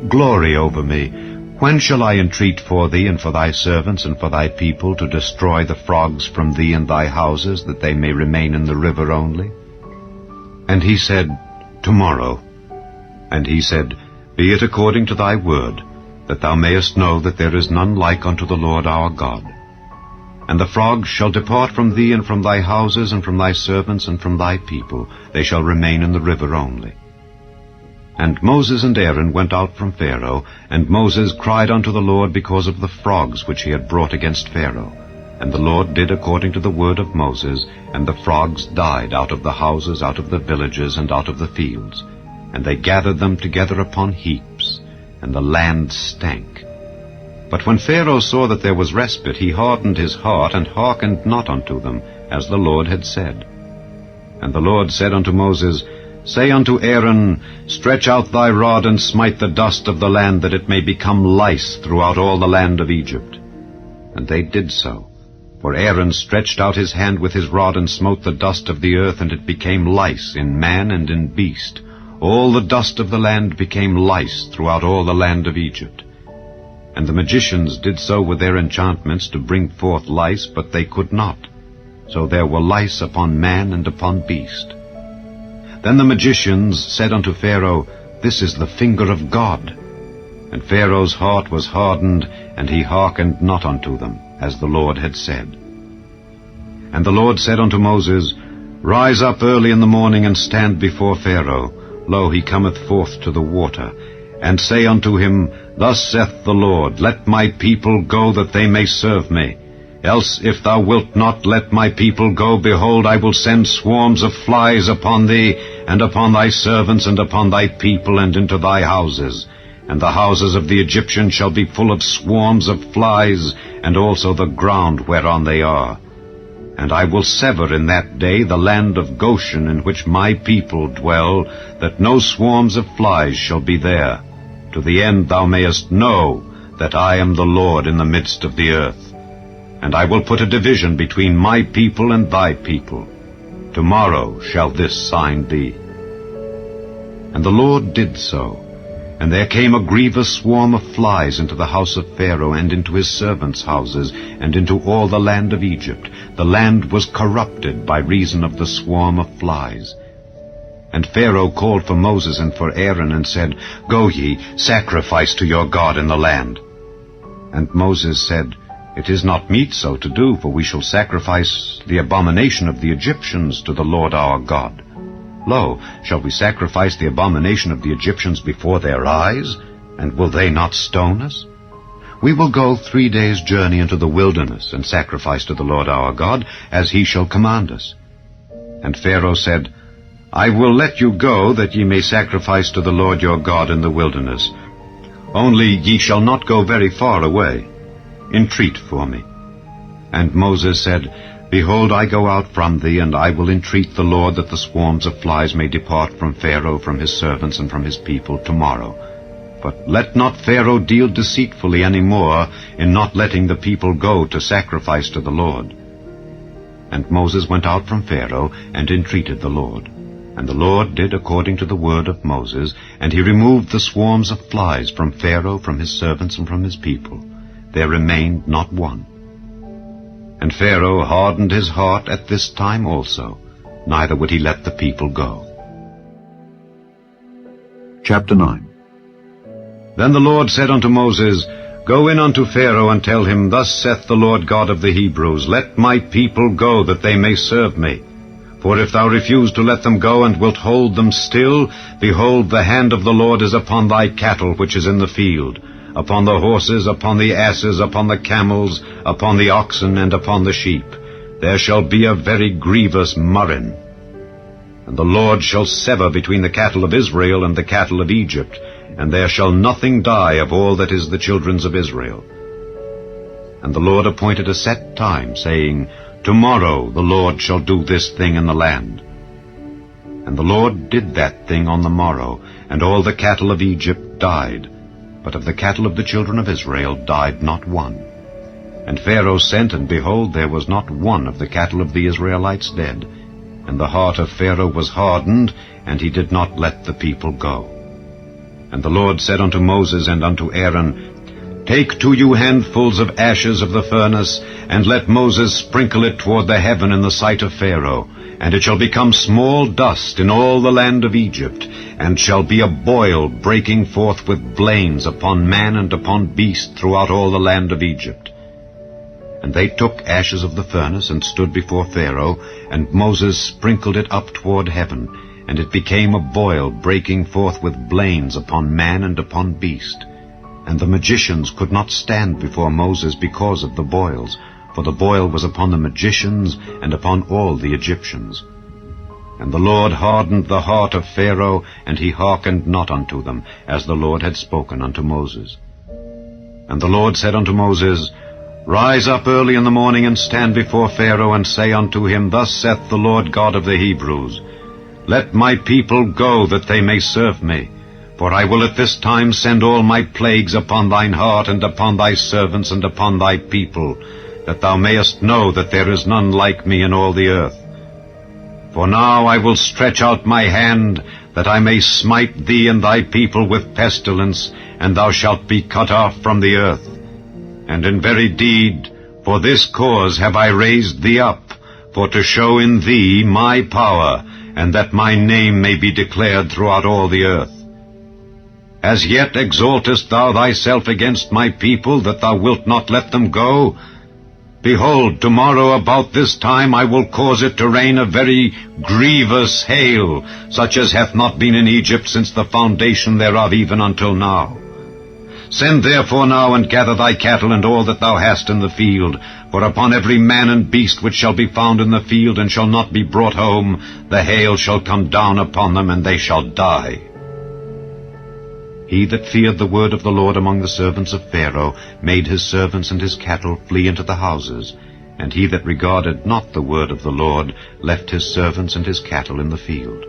Glory over me. When shall I entreat for thee and for thy servants and for thy people, to destroy the frogs from thee and thy houses, that they may remain in the river only? And he said, Tomorrow. And he said, Be it according to thy word, that thou mayest know that there is none like unto the Lord our God. And the frogs shall depart from thee and from thy houses and from thy servants and from thy people. They shall remain in the river only. And Moses and Aaron went out from Pharaoh, and Moses cried unto the Lord because of the frogs which he had brought against Pharaoh. And the Lord did according to the word of Moses, and the frogs died out of the houses, out of the villages, and out of the fields. And they gathered them together upon heaps, and the land stank. But when Pharaoh saw that there was respite, he hardened his heart, and hearkened not unto them, as the Lord had said. And the Lord said unto Moses, Say unto Aaron, Stretch out thy rod, and smite the dust of the land, that it may become lice throughout all the land of Egypt. And they did so. For Aaron stretched out his hand with his rod, and smote the dust of the earth, and it became lice in man and in beast. All the dust of the land became lice throughout all the land of Egypt. And the magicians did so with their enchantments, to bring forth lice, but they could not. So there were lice upon man and upon beast. Then the magicians said unto Pharaoh, This is the finger of God. And Pharaoh's heart was hardened, and he hearkened not unto them, as the Lord had said. And the Lord said unto Moses, Rise up early in the morning, and stand before Pharaoh. Lo, he cometh forth to the water. And say unto him, Thus saith the Lord, Let my people go, that they may serve me. Else, if thou wilt not let my people go, behold, I will send swarms of flies upon thee, and upon thy servants, and upon thy people, and into thy houses. And the houses of the Egyptians shall be full of swarms of flies, and also the ground whereon they are. And I will sever in that day the land of Goshen, in which my people dwell, that no swarms of flies shall be there, to the end thou mayest know that I am the Lord in the midst of the earth. And I will put a division between my people and thy people. Tomorrow shall this sign be. And the Lord did so. And there came a grievous swarm of flies into the house of Pharaoh, and into his servants' houses, and into all the land of Egypt. The land was corrupted by reason of the swarm of flies. And Pharaoh called for Moses and for Aaron, and said, Go ye, sacrifice to your God in the land. And Moses said, It is not meet so to do, for we shall sacrifice the abomination of the Egyptians to the Lord our God. Lo, shall we sacrifice the abomination of the Egyptians before their eyes? And will they not stone us? We will go 3 days' journey into the wilderness, and sacrifice to the Lord our God, as he shall command us. And Pharaoh said, I will let you go, that ye may sacrifice to the Lord your God in the wilderness. Only ye shall not go very far away. Entreat for me. And Moses said, Behold, I go out from thee, and I will entreat the Lord that the swarms of flies may depart from Pharaoh, from his servants, and from his people tomorrow. But let not Pharaoh deal deceitfully any more in not letting the people go to sacrifice to the Lord. And Moses went out from Pharaoh, and entreated the Lord. And the Lord did according to the word of Moses, and he removed the swarms of flies from Pharaoh, from his servants, and from his people. There remained not one. And Pharaoh hardened his heart at this time also, neither would he let the people go. Chapter 9. Then the Lord said unto Moses, Go in unto Pharaoh, and tell him, Thus saith the Lord God of the Hebrews, Let my people go, that they may serve me. For if thou refuse to let them go, and wilt hold them still, behold, the hand of the Lord is upon thy cattle which is in the field, upon the horses, upon the asses, upon the camels, upon the oxen, and upon the sheep. There shall be a very grievous murrain. And the Lord shall sever between the cattle of Israel and the cattle of Egypt, and there shall nothing die of all that is the children's of Israel. And the Lord appointed a set time, saying, Tomorrow the Lord shall do this thing in the land. And the Lord did that thing on the morrow, and all the cattle of Egypt died, but of the cattle of the children of Israel died not one. And Pharaoh sent, and behold, there was not one of the cattle of the Israelites dead. And the heart of Pharaoh was hardened, and he did not let the people go. And the Lord said unto Moses and unto Aaron, Take 2 you handfuls of ashes of the furnace, and let Moses sprinkle it toward the heaven in the sight of Pharaoh, and it shall become small dust in all the land of Egypt, and shall be a boil breaking forth with blains upon man and upon beast throughout all the land of Egypt. And they took ashes of the furnace, and stood before Pharaoh, and Moses sprinkled it up toward heaven, and it became a boil breaking forth with blains upon man and upon beast. And the magicians could not stand before Moses because of the boils, for the boil was upon the magicians and upon all the Egyptians. And the Lord hardened the heart of Pharaoh, and he hearkened not unto them, as the Lord had spoken unto Moses. And the Lord said unto Moses, Rise up early in the morning, and stand before Pharaoh, and say unto him, Thus saith the Lord God of the Hebrews, Let my people go, that they may serve me. For I will at this time send all my plagues upon thine heart, and upon thy servants, and upon thy people, that thou mayest know that there is none like me in all the earth. For now I will stretch out my hand, that I may smite thee and thy people with pestilence, and thou shalt be cut off from the earth. And in very deed, for this cause have I raised thee up, for to show in thee my power, and that my name may be declared throughout all the earth. As yet exaltest thou thyself against my people, that thou wilt not let them go? Behold, tomorrow about this time I will cause it to rain a very grievous hail, such as hath not been in Egypt since the foundation thereof even until now. Send therefore now, and gather thy cattle and all that thou hast in the field, for upon every man and beast which shall be found in the field and shall not be brought home, the hail shall come down upon them, and they shall die. He that feared the word of the Lord among the servants of Pharaoh made his servants and his cattle flee into the houses, and he that regarded not the word of the Lord left his servants and his cattle in the field.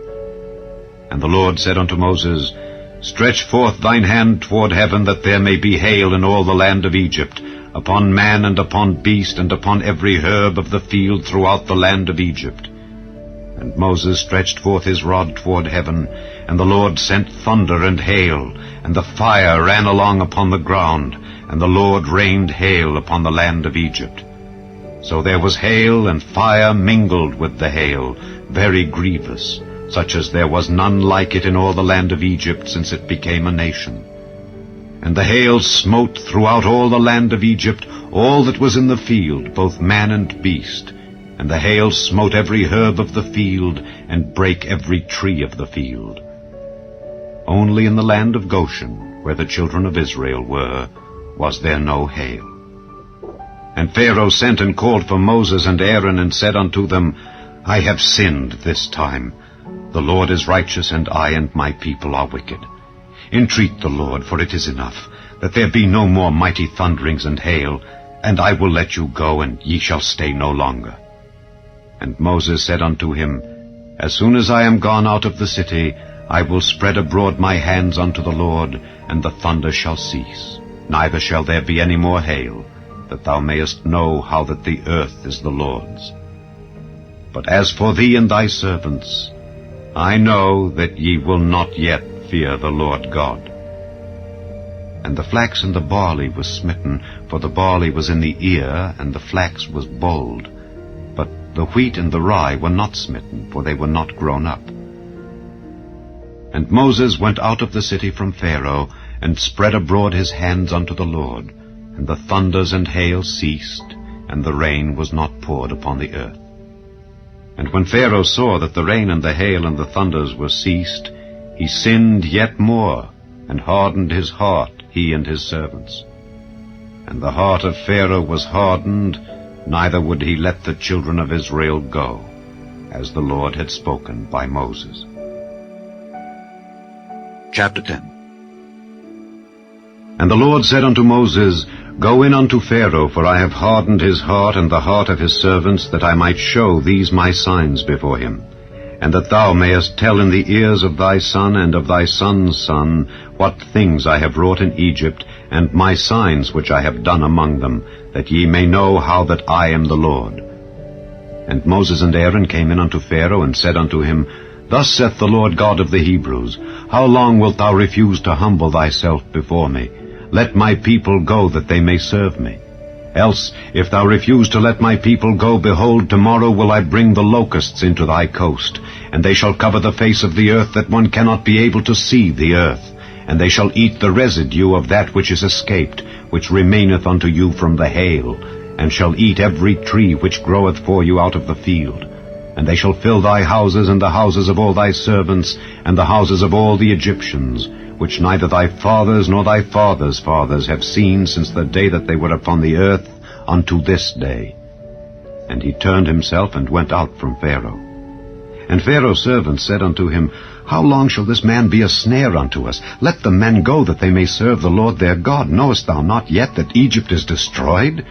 And the Lord said unto Moses, Stretch forth thine hand toward heaven, that there may be hail in all the land of Egypt, upon man and upon beast, and upon every herb of the field throughout the land of Egypt. And Moses stretched forth his rod toward heaven, and the Lord sent thunder and hail, and the fire ran along upon the ground, and the Lord rained hail upon the land of Egypt. So there was hail and fire mingled with the hail, very grievous, such as there was none like it in all the land of Egypt since it became a nation. And the hail smote throughout all the land of Egypt all that was in the field, both man and beast. And the hail smote every herb of the field, and brake every tree of the field. Only in the land of Goshen, where the children of Israel were, was there no hail. And Pharaoh sent and called for Moses and Aaron, and said unto them, I have sinned this time. The Lord is righteous, and I and my people are wicked. Entreat the Lord, for it is enough, that there be no more mighty thunderings and hail, and I will let you go, and ye shall stay no longer. And Moses said unto him, As soon as I am gone out of the city, I will spread abroad my hands unto the Lord, and the thunder shall cease, neither shall there be any more hail, that thou mayest know how that the earth is the Lord's. But as for thee and thy servants, I know that ye will not yet fear the Lord God. And the flax and the barley was smitten, for the barley was in the ear, and the flax was bold. But the wheat and the rye were not smitten, for they were not grown up. And Moses went out of the city from Pharaoh, and spread abroad his hands unto the Lord, and the thunders and hail ceased, and the rain was not poured upon the earth. And when Pharaoh saw that the rain and the hail and the thunders were ceased, he sinned yet more, and hardened his heart, he and his servants. And the heart of Pharaoh was hardened, neither would he let the children of Israel go, as the Lord had spoken by Moses. Chapter 10. And the Lord said unto Moses, Go in unto Pharaoh, for I have hardened his heart and the heart of his servants, that I might show these my signs before him, and that thou mayest tell in the ears of thy son and of thy son's son what things I have wrought in Egypt, and my signs which I have done among them, that ye may know how that I am the Lord. And Moses and Aaron came in unto Pharaoh, and said unto him, Thus saith the Lord God of the Hebrews, How long wilt thou refuse to humble thyself before me? Let my people go, that they may serve me. Else, if thou refuse to let my people go, behold, tomorrow will I bring the locusts into thy coast, and they shall cover the face of the earth, that one cannot be able to see the earth. And they shall eat the residue of that which is escaped, which remaineth unto you from the hail, and shall eat every tree which groweth for you out of the field. And they shall fill thy houses, and the houses of all thy servants, and the houses of all the Egyptians, which neither thy fathers nor thy fathers' fathers have seen since the day that they were upon the earth unto this day. And he turned himself and went out from Pharaoh. And Pharaoh's servants said unto him, How long shall this man be a snare unto us? Let the men go, that they may serve the Lord their God. Knowest thou not yet that Egypt is destroyed?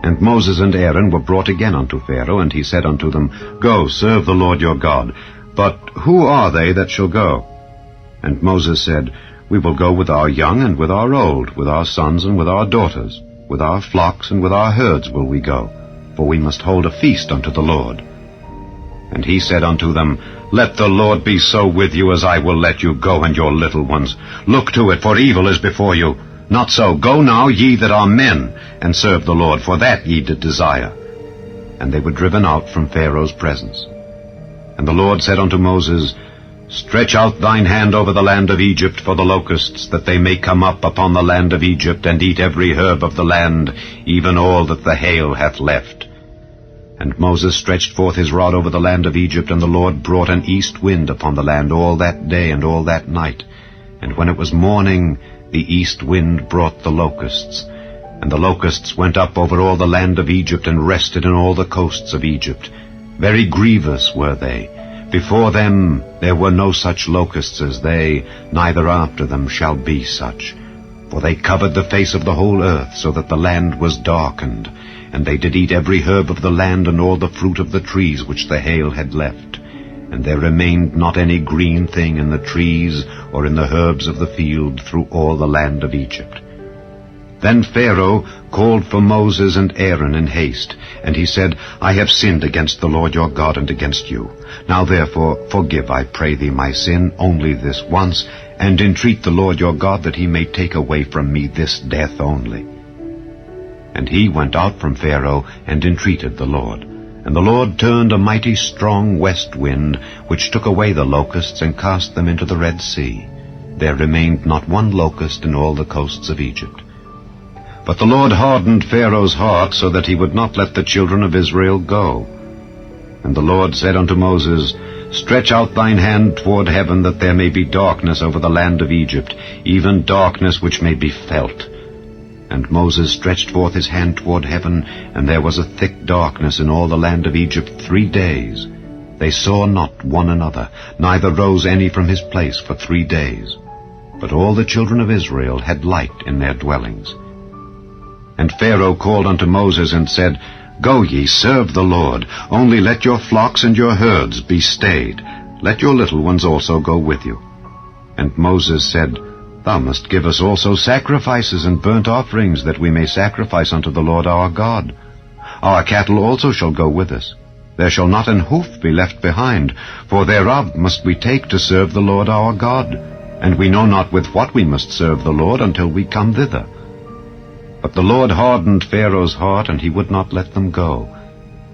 And Moses and Aaron were brought again unto Pharaoh, and he said unto them, Go, serve the Lord your God. But who are they that shall go? And Moses said, We will go with our young and with our old, with our sons and with our daughters, with our flocks and with our herds will we go, for we must hold a feast unto the Lord. And he said unto them, Let the Lord be so with you as I will let you go and your little ones. Look to it, for evil is before you. Not so. Go now, ye that are men, and serve the Lord, for that ye did desire. And they were driven out from Pharaoh's presence. And the Lord said unto Moses, Stretch out thine hand over the land of Egypt for the locusts, that they may come up upon the land of Egypt, and eat every herb of the land, even all that the hail hath left. And Moses stretched forth his rod over the land of Egypt, and the Lord brought an east wind upon the land all that day and all that night. And when it was morning, the east wind brought the locusts. And the locusts went up over all the land of Egypt, and rested in all the coasts of Egypt. Very grievous were they. Before them there were no such locusts as they, neither after them shall be such. For they covered the face of the whole earth, so that the land was darkened. And they did eat every herb of the land, and all the fruit of the trees which the hail had left. And there remained not any green thing in the trees, or in the herbs of the field, through all the land of Egypt. Then Pharaoh called for Moses and Aaron in haste, and he said, I have sinned against the Lord your God and against you. Now therefore forgive, I pray thee, my sin only this once, and entreat the Lord your God that he may take away from me this death only. And he went out from Pharaoh and entreated the Lord. And the Lord turned a mighty strong west wind, which took away the locusts and cast them into the Red Sea. There remained not one locust in all the coasts of Egypt. But the Lord hardened Pharaoh's heart, so that he would not let the children of Israel go. And the Lord said unto Moses, Stretch out thine hand toward heaven, that there may be darkness over the land of Egypt, even darkness which may be felt. And Moses stretched forth his hand toward heaven, and there was a thick darkness in all the land of Egypt 3 days. They saw not one another, neither rose any from his place for 3 days. But all the children of Israel had light in their dwellings. And Pharaoh called unto Moses and said, Go ye, serve the Lord, only let your flocks and your herds be stayed. Let your little ones also go with you. And Moses said, Thou must give us also sacrifices and burnt offerings, that we may sacrifice unto the Lord our God. Our cattle also shall go with us. There shall not an hoof be left behind, for thereof must we take to serve the Lord our God. And we know not with what we must serve the Lord until we come thither. But the Lord hardened Pharaoh's heart, and he would not let them go.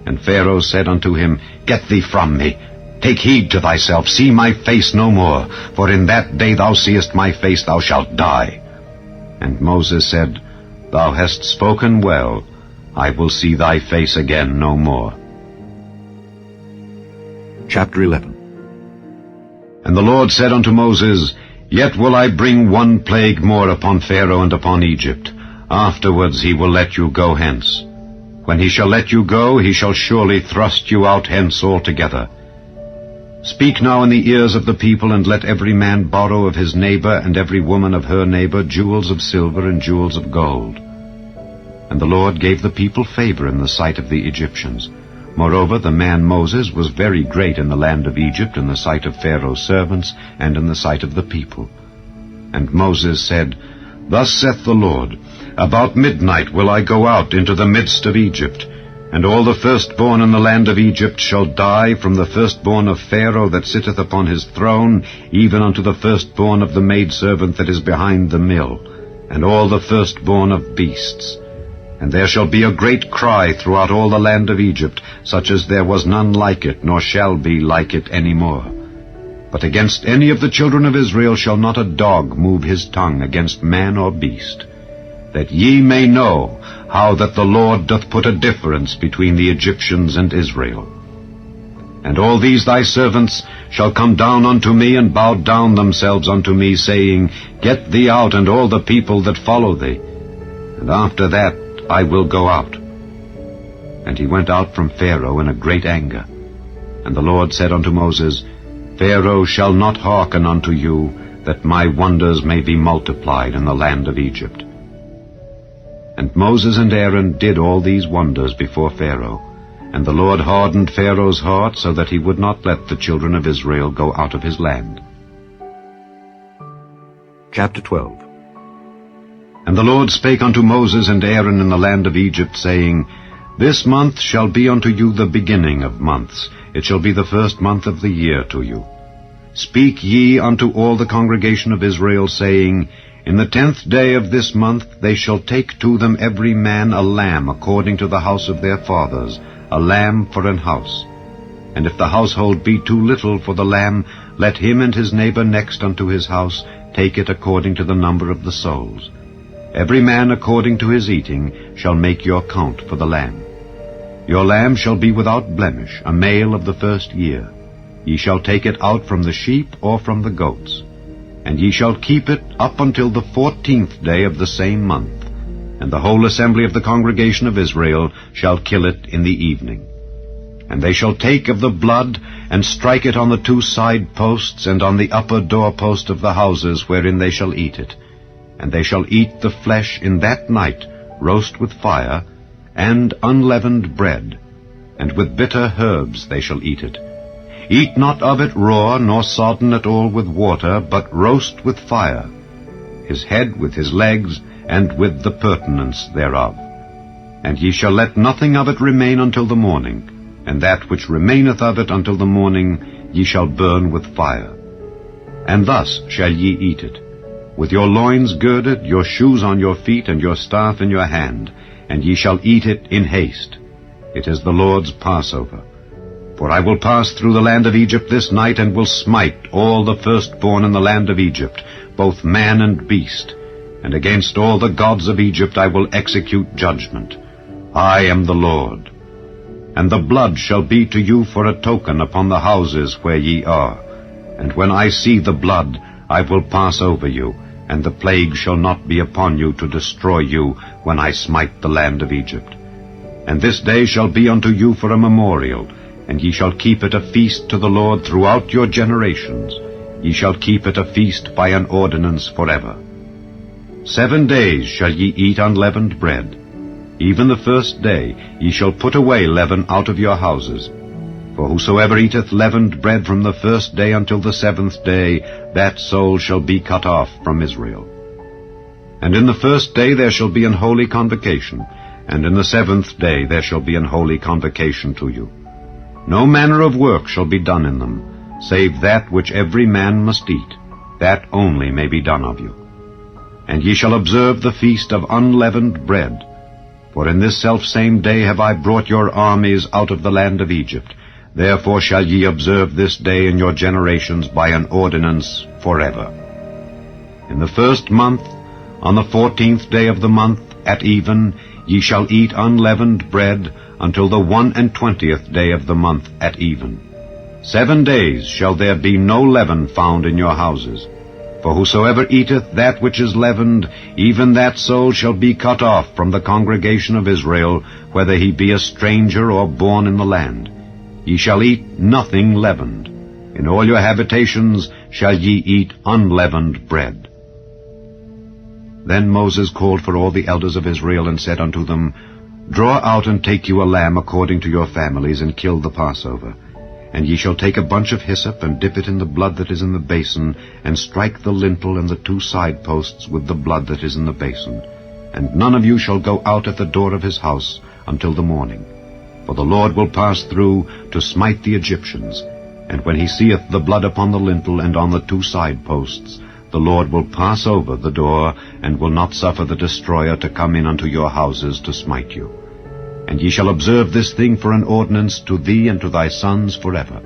And Pharaoh said unto him, Get thee from me. Take heed to thyself, see my face no more, for in that day thou seest my face thou shalt die. And Moses said, Thou hast spoken well, I will see thy face again no more. Chapter 11. And the Lord said unto Moses, Yet will I bring one plague more upon Pharaoh and upon Egypt. Afterwards he will let you go hence. When he shall let you go, he shall surely thrust you out hence altogether. Speak now in the ears of the people, and let every man borrow of his neighbor and every woman of her neighbor jewels of silver and jewels of gold. And the Lord gave the people favor in the sight of the Egyptians. Moreover, the man Moses was very great in the land of Egypt, in the sight of Pharaoh's servants, and in the sight of the people. And Moses said, Thus saith the Lord, About midnight will I go out into the midst of Egypt, and all the firstborn in the land of Egypt shall die, from the firstborn of Pharaoh that sitteth upon his throne, even unto the firstborn of the maidservant that is behind the mill, and all the firstborn of beasts. And there shall be a great cry throughout all the land of Egypt, such as there was none like it, nor shall be like it any more. But against any of the children of Israel shall not a dog move his tongue against man or beast, that ye may know how that the Lord doth put a difference between the Egyptians and Israel. And all these thy servants shall come down unto me, and bow down themselves unto me, saying, Get thee out, and all the people that follow thee. And after that I will go out. And he went out from Pharaoh in a great anger. And the Lord said unto Moses, Pharaoh shall not hearken unto you, that my wonders may be multiplied in the land of Egypt. And Moses and Aaron did all these wonders before Pharaoh. And the Lord hardened Pharaoh's heart, so that he would not let the children of Israel go out of his land. Chapter 12. And the Lord spake unto Moses and Aaron in the land of Egypt, saying, This month shall be unto you the beginning of months. It shall be the first month of the year to you. Speak ye unto all the congregation of Israel, saying, In the 10th day of this month they shall take to them every man a lamb according to the house of their fathers, a lamb for an house. And if the household be too little for the lamb, let him and his neighbor next unto his house take it according to the number of the souls. Every man according to his eating shall make your count for the lamb. Your lamb shall be without blemish, a male of the first year. Ye shall take it out from the sheep or from the goats. And ye shall keep it up until the 14th day of the same month. And the whole assembly of the congregation of Israel shall kill it in the evening. And they shall take of the blood, and strike it on the 2 side posts, and on the upper doorpost of the houses wherein they shall eat it. And they shall eat the flesh in that night, roast with fire, and unleavened bread, and with bitter herbs they shall eat it. Eat not of it raw, nor sodden at all with water, but roast with fire, his head with his legs, and with the purtenance thereof. And ye shall let nothing of it remain until the morning, and that which remaineth of it until the morning ye shall burn with fire. And thus shall ye eat it, with your loins girded, your shoes on your feet, and your staff in your hand, and ye shall eat it in haste. It is the Lord's Passover. For I will pass through the land of Egypt this night, and will smite all the firstborn in the land of Egypt, both man and beast. And against all the gods of Egypt I will execute judgment. I am the Lord. And the blood shall be to you for a token upon the houses where ye are. And when I see the blood, I will pass over you, and the plague shall not be upon you to destroy you when I smite the land of Egypt. And this day shall be unto you for a memorial, and ye shall keep it a feast to the Lord throughout your generations. Ye shall keep it a feast by an ordinance forever. 7 days shall ye eat unleavened bread. Even the first day ye shall put away leaven out of your houses. For whosoever eateth leavened bread from the first day until the 7th day, that soul shall be cut off from Israel. And in the first day there shall be an holy convocation, and in the 7th day there shall be an holy convocation to you. No manner of work shall be done in them, save that which every man must eat, that only may be done of you. And ye shall observe the feast of unleavened bread. For in this selfsame day have I brought your armies out of the land of Egypt. Therefore shall ye observe this day in your generations by an ordinance forever. In the 1st month, on the 14th day of the month, at even, ye shall eat unleavened bread until the 21st day of the month at even. 7 days shall there be no leaven found in your houses. For whosoever eateth that which is leavened, even that soul shall be cut off from the congregation of Israel, whether he be a stranger or born in the land. Ye shall eat nothing leavened. In all your habitations shall ye eat unleavened bread. Then Moses called for all the elders of Israel, and said unto them, Draw out and take you a lamb according to your families, and kill the Passover. And ye shall take a bunch of hyssop, and dip it in the blood that is in the basin, and strike the lintel and the 2 side posts with the blood that is in the basin. And none of you shall go out at the door of his house until the morning. For the Lord will pass through to smite the Egyptians. And when he seeth the blood upon the lintel and on the 2 side posts, the Lord will pass over the door, and will not suffer the destroyer to come in unto your houses to smite you. And ye shall observe this thing for an ordinance to thee and to thy sons forever.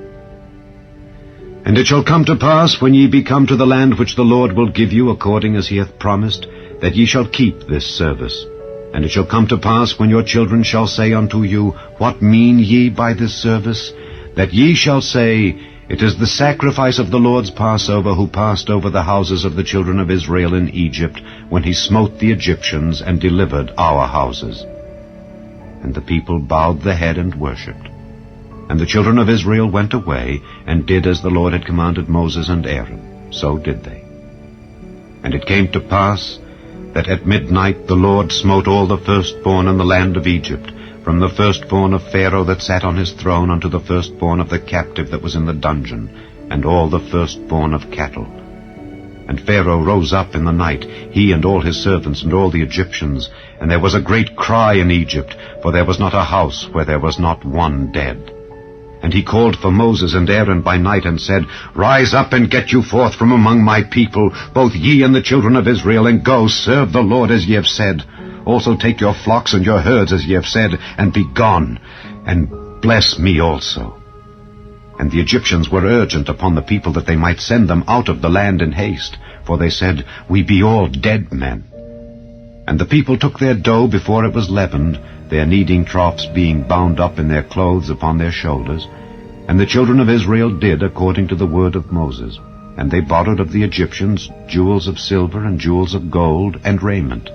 And it shall come to pass, when ye be come to the land which the Lord will give you, according as he hath promised, that ye shall keep this service. And it shall come to pass, when your children shall say unto you, What mean ye by this service? That ye shall say, It is the sacrifice of the Lord's Passover, who passed over the houses of the children of Israel in Egypt, when he smote the Egyptians and delivered our houses. And the people bowed the head and worshipped. And the children of Israel went away, and did as the Lord had commanded Moses and Aaron. So did they. And it came to pass, that at midnight the Lord smote all the firstborn in the land of Egypt, from the firstborn of Pharaoh that sat on his throne unto the firstborn of the captive that was in the dungeon, and all the firstborn of cattle. And Pharaoh rose up in the night, he and all his servants and all the Egyptians, and there was a great cry in Egypt, for there was not a house where there was not one dead. And he called for Moses and Aaron by night, and said, Rise up and get you forth from among my people, both ye and the children of Israel, and go serve the Lord as ye have said. Also take your flocks and your herds as ye have said, and be gone, and bless me also. And the Egyptians were urgent upon the people that they might send them out of the land in haste, for they said, We be all dead men. And the people took their dough before it was leavened, their kneading troughs being bound up in their clothes upon their shoulders. And the children of Israel did according to the word of Moses. And they borrowed of the Egyptians jewels of silver and jewels of gold and raiment.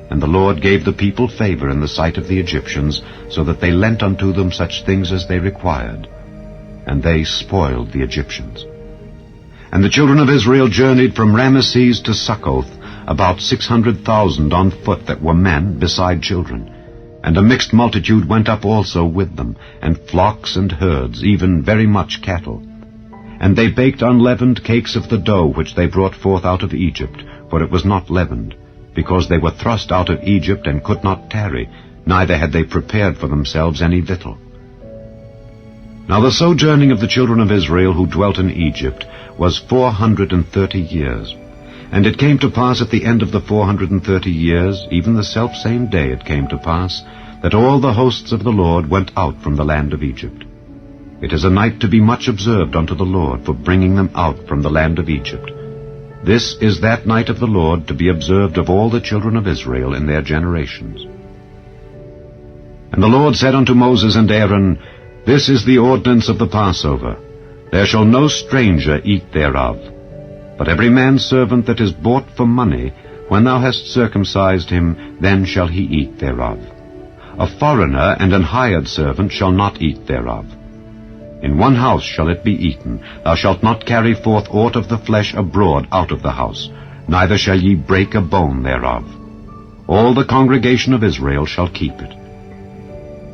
And the Lord gave the people favor in the sight of the Egyptians, so that they lent unto them such things as they required. And they spoiled the Egyptians. And the children of Israel journeyed from Ramesses to Succoth, about 600,000 on foot that were men, beside children. And a mixed multitude went up also with them, and flocks and herds, even very much cattle. And they baked unleavened cakes of the dough which they brought forth out of Egypt, for it was not leavened, because they were thrust out of Egypt and could not tarry, neither had they prepared for themselves any victual. Now the sojourning of the children of Israel who dwelt in Egypt was 430 years. And it came to pass at the end of the 430 years, even the selfsame day it came to pass, that all the hosts of the Lord went out from the land of Egypt. It is a night to be much observed unto the Lord, for bringing them out from the land of Egypt. This is that night of the Lord to be observed of all the children of Israel in their generations. And the Lord said unto Moses and Aaron, This is the ordinance of the Passover. There shall no stranger eat thereof. But every man's servant that is bought for money, when thou hast circumcised him, then shall he eat thereof. A foreigner and an hired servant shall not eat thereof. In one house shall it be eaten. Thou shalt not carry forth aught of the flesh abroad out of the house, neither shall ye break a bone thereof. All the congregation of Israel shall keep it.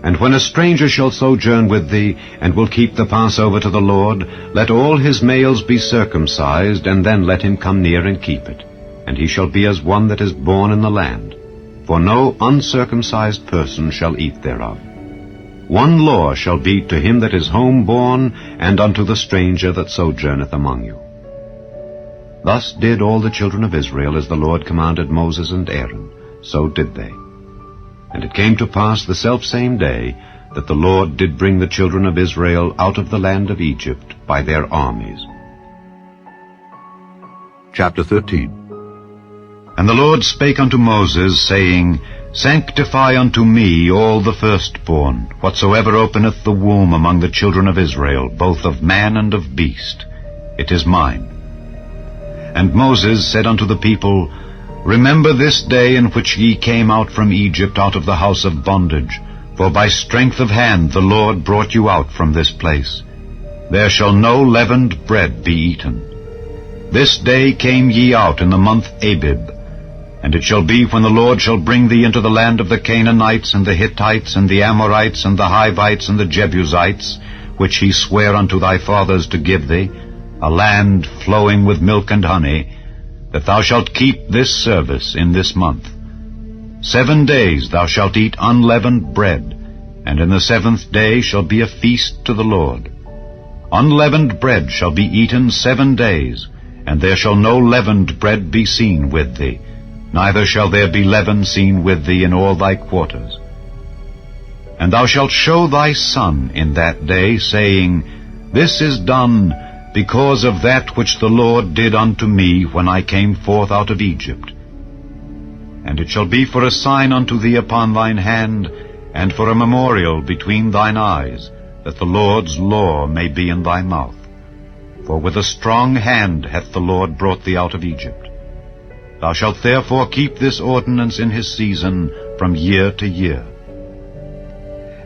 And when a stranger shall sojourn with thee, and will keep the Passover to the Lord, let all his males be circumcised, and then let him come near and keep it. And he shall be as one that is born in the land. For no uncircumcised person shall eat thereof. One law shall be to him that is home-born, and unto the stranger that sojourneth among you. Thus did all the children of Israel as the Lord commanded Moses and Aaron. So did they. And it came to pass the selfsame day that the Lord did bring the children of Israel out of the land of Egypt by their armies. Chapter 13. And the Lord spake unto Moses, saying, Sanctify unto me all the firstborn, whatsoever openeth the womb among the children of Israel, both of man and of beast. It is mine. And Moses said unto the people, Remember this day in which ye came out from Egypt out of the house of bondage, for by strength of hand the Lord brought you out from this place. there shall no leavened bread be eaten. This day came ye out in the month Abib. And it shall be, when the Lord shall bring thee into the land of the Canaanites, and the Hittites, and the Amorites, and the Hivites, and the Jebusites, which he sware unto thy fathers to give thee, a land flowing with milk and honey, that thou shalt keep this service in this month. 7 days thou shalt eat unleavened bread, and in the 7th day shall be a feast to the Lord. Unleavened bread shall be eaten 7 days, and there shall no leavened bread be seen with thee, neither shall there be leaven seen with thee in all thy quarters. And thou shalt show thy son in that day, saying, This is done because of that which the Lord did unto me when I came forth out of Egypt. And it shall be for a sign unto thee upon thine hand, and for a memorial between thine eyes, that the Lord's law may be in thy mouth. For with a strong hand hath the Lord brought thee out of Egypt. Thou shalt therefore keep this ordinance in his season from year to year.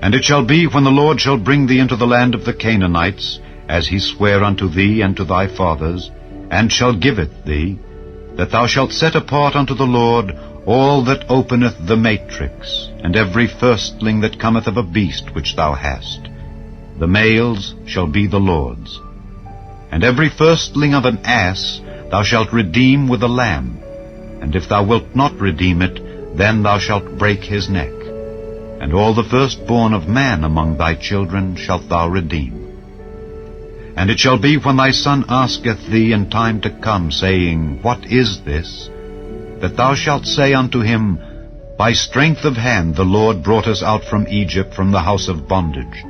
And it shall be, when the Lord shall bring thee into the land of the Canaanites, as he sware unto thee and to thy fathers, and shall give it thee, that thou shalt set apart unto the Lord all that openeth the matrix, and every firstling that cometh of a beast which thou hast. The males shall be the Lord's. And every firstling of an ass thou shalt redeem with a lamb, and if thou wilt not redeem it, then thou shalt break his neck. And all the firstborn of man among thy children shalt thou redeem. And it shall be, when thy son asketh thee in time to come, saying, What is this? That thou shalt say unto him, By strength of hand the Lord brought us out from Egypt, from the house of bondage.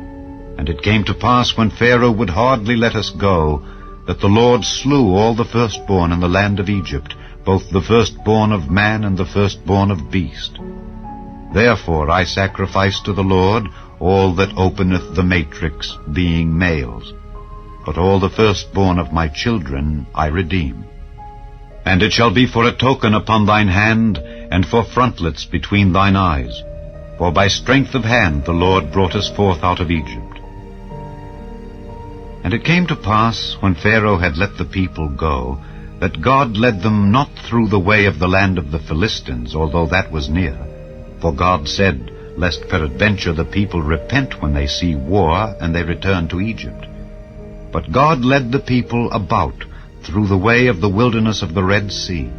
And it came to pass, when Pharaoh would hardly let us go, that the Lord slew all the firstborn in the land of Egypt, both the firstborn of man and the firstborn of beast. Therefore I sacrifice to the Lord all that openeth the matrix, being males. But all the firstborn of my children I redeem. And it shall be for a token upon thine hand, and for frontlets between thine eyes. For by strength of hand the Lord brought us forth out of Egypt. And it came to pass, when Pharaoh had let the people go, that God led them not through the way of the land of the Philistines, although that was near. For God said, Lest peradventure the people repent when they see war, and they return to Egypt. But God led the people about through the way of the wilderness of the Red Sea.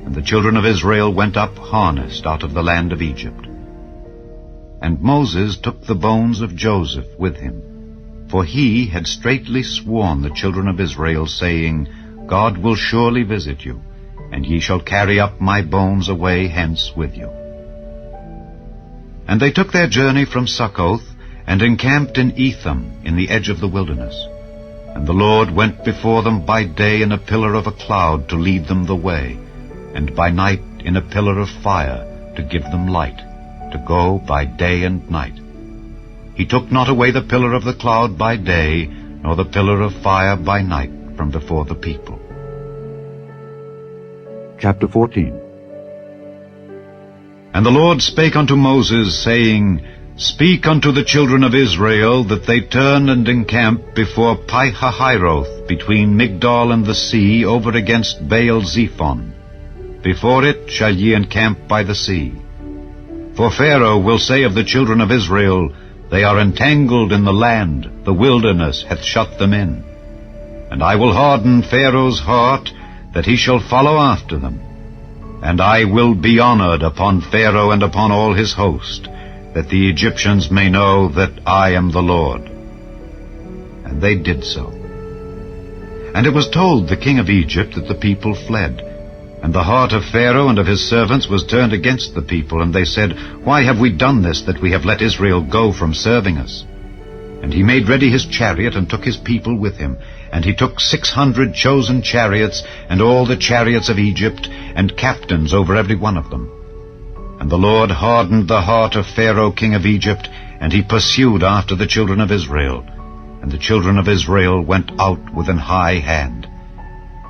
And the children of Israel went up harnessed out of the land of Egypt. And Moses took the bones of Joseph with him, for he had straitly sworn the children of Israel, saying, God will surely visit you, and ye shall carry up my bones away hence with you. And they took their journey from Succoth, and encamped in Etham, in the edge of the wilderness. And the Lord went before them by day in a pillar of a cloud to lead them the way, and by night in a pillar of fire to give them light, to go by day and night. He took not away the pillar of the cloud by day, nor the pillar of fire by night from before the people. Chapter 14. And the Lord spake unto Moses, saying, Speak unto the children of Israel, that they turn and encamp before Pi-hahiroth, between Migdol and the sea, over against Baal-zephon. Before it shall ye encamp by the sea. For Pharaoh will say of the children of Israel, They are entangled in the land, the wilderness hath shut them in. And I will harden Pharaoh's heart, that he shall follow after them. And I will be honored upon Pharaoh and upon all his host, that the Egyptians may know that I am the Lord. And they did so. And it was told the king of Egypt that the people fled. And the heart of Pharaoh and of his servants was turned against the people, and they said, Why have we done this, that we have let Israel go from serving us? And he made ready his chariot, and took his people with him. And he took 600 chosen chariots, and all the chariots of Egypt, and captains over every one of them. And the Lord hardened the heart of Pharaoh king of Egypt, and he pursued after the children of Israel. And the children of Israel went out with an high hand.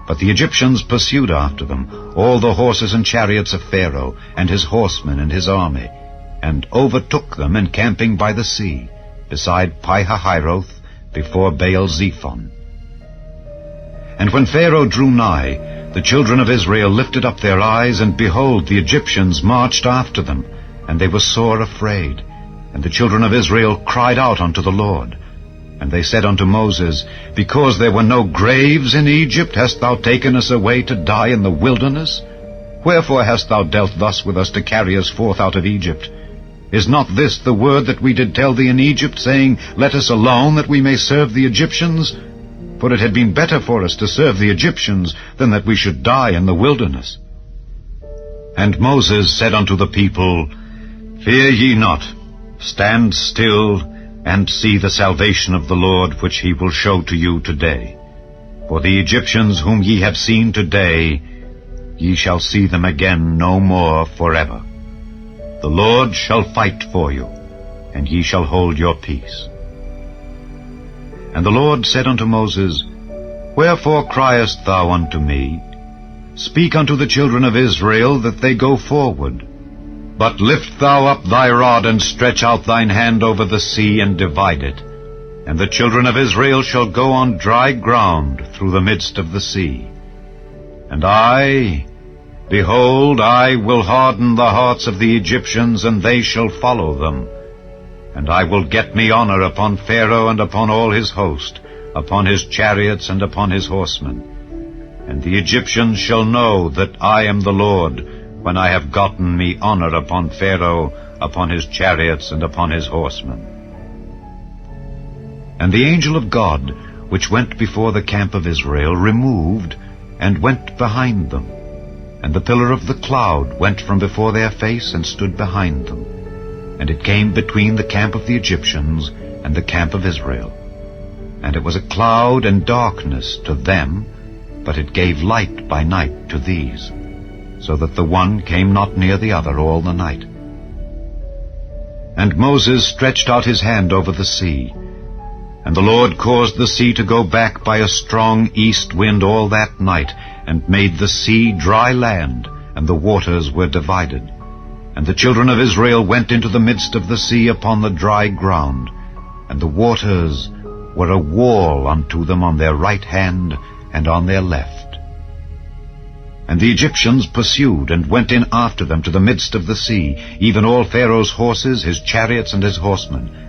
But the Egyptians pursued after them, all the horses and chariots of Pharaoh, and his horsemen and his army, and overtook them encamping by the sea, beside Pi-hahiroth, before Baal-zephon. And when Pharaoh drew nigh, the children of Israel lifted up their eyes, and behold, the Egyptians marched after them, and they were sore afraid. And the children of Israel cried out unto the Lord. And they said unto Moses, Because there were no graves in Egypt, hast thou taken us away to die in the wilderness? Wherefore hast thou dealt thus with us to carry us forth out of Egypt? Is not this the word that we did tell thee in Egypt, saying, Let us alone, that we may serve the Egyptians? For it had been better for us to serve the Egyptians, than that we should die in the wilderness. And Moses said unto the people, Fear ye not, stand still, and see the salvation of the Lord, which he will show to you today. For the Egyptians whom ye have seen today, ye shall see them again no more forever. The Lord shall fight for you, and ye shall hold your peace. And the Lord said unto Moses, Wherefore criest thou unto me? Speak unto the children of Israel that they go forward. But lift thou up thy rod, and stretch out thine hand over the sea, and divide it. And the children of Israel shall go on dry ground through the midst of the sea. And behold, I will harden the hearts of the Egyptians, and they shall follow them. And I will get me honor upon Pharaoh and upon all his host, upon his chariots and upon his horsemen. And the Egyptians shall know that I am the Lord, when I have gotten me honor upon Pharaoh, upon his chariots and upon his horsemen. And the angel of God, which went before the camp of Israel, removed, and went behind them. And the pillar of the cloud went from before their face, and stood behind them. And it came between the camp of the Egyptians and the camp of Israel. And it was a cloud and darkness to them, but it gave light by night to these, so that the one came not near the other all the night. And Moses stretched out his hand over the sea, and the Lord caused the sea to go back by a strong east wind all that night, and made the sea dry land, and the waters were divided. And the children of Israel went into the midst of the sea upon the dry ground, and the waters were a wall unto them on their right hand and on their left. And the Egyptians pursued, and went in after them to the midst of the sea, even all Pharaoh's horses, his chariots, and his horsemen.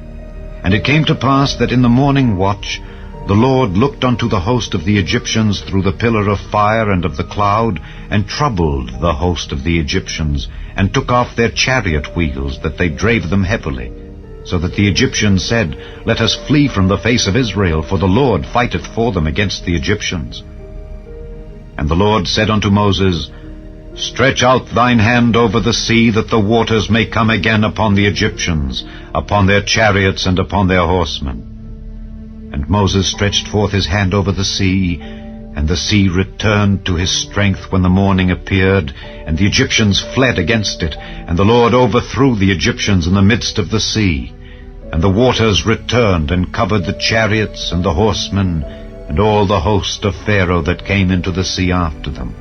And it came to pass that in the morning watch the Lord looked unto the host of the Egyptians through the pillar of fire and of the cloud, and troubled the host of the Egyptians, and took off their chariot wheels, that they drave them heavily. So that the Egyptians said, Let us flee from the face of Israel, for the Lord fighteth for them against the Egyptians. And the Lord said unto Moses, Stretch out thine hand over the sea, that the waters may come again upon the Egyptians, upon their chariots and upon their horsemen. And Moses stretched forth his hand over the sea, and the sea returned to his strength when the morning appeared, and the Egyptians fled against it, and the Lord overthrew the Egyptians in the midst of the sea. And the waters returned, and covered the chariots and the horsemen, and all the host of Pharaoh that came into the sea after them.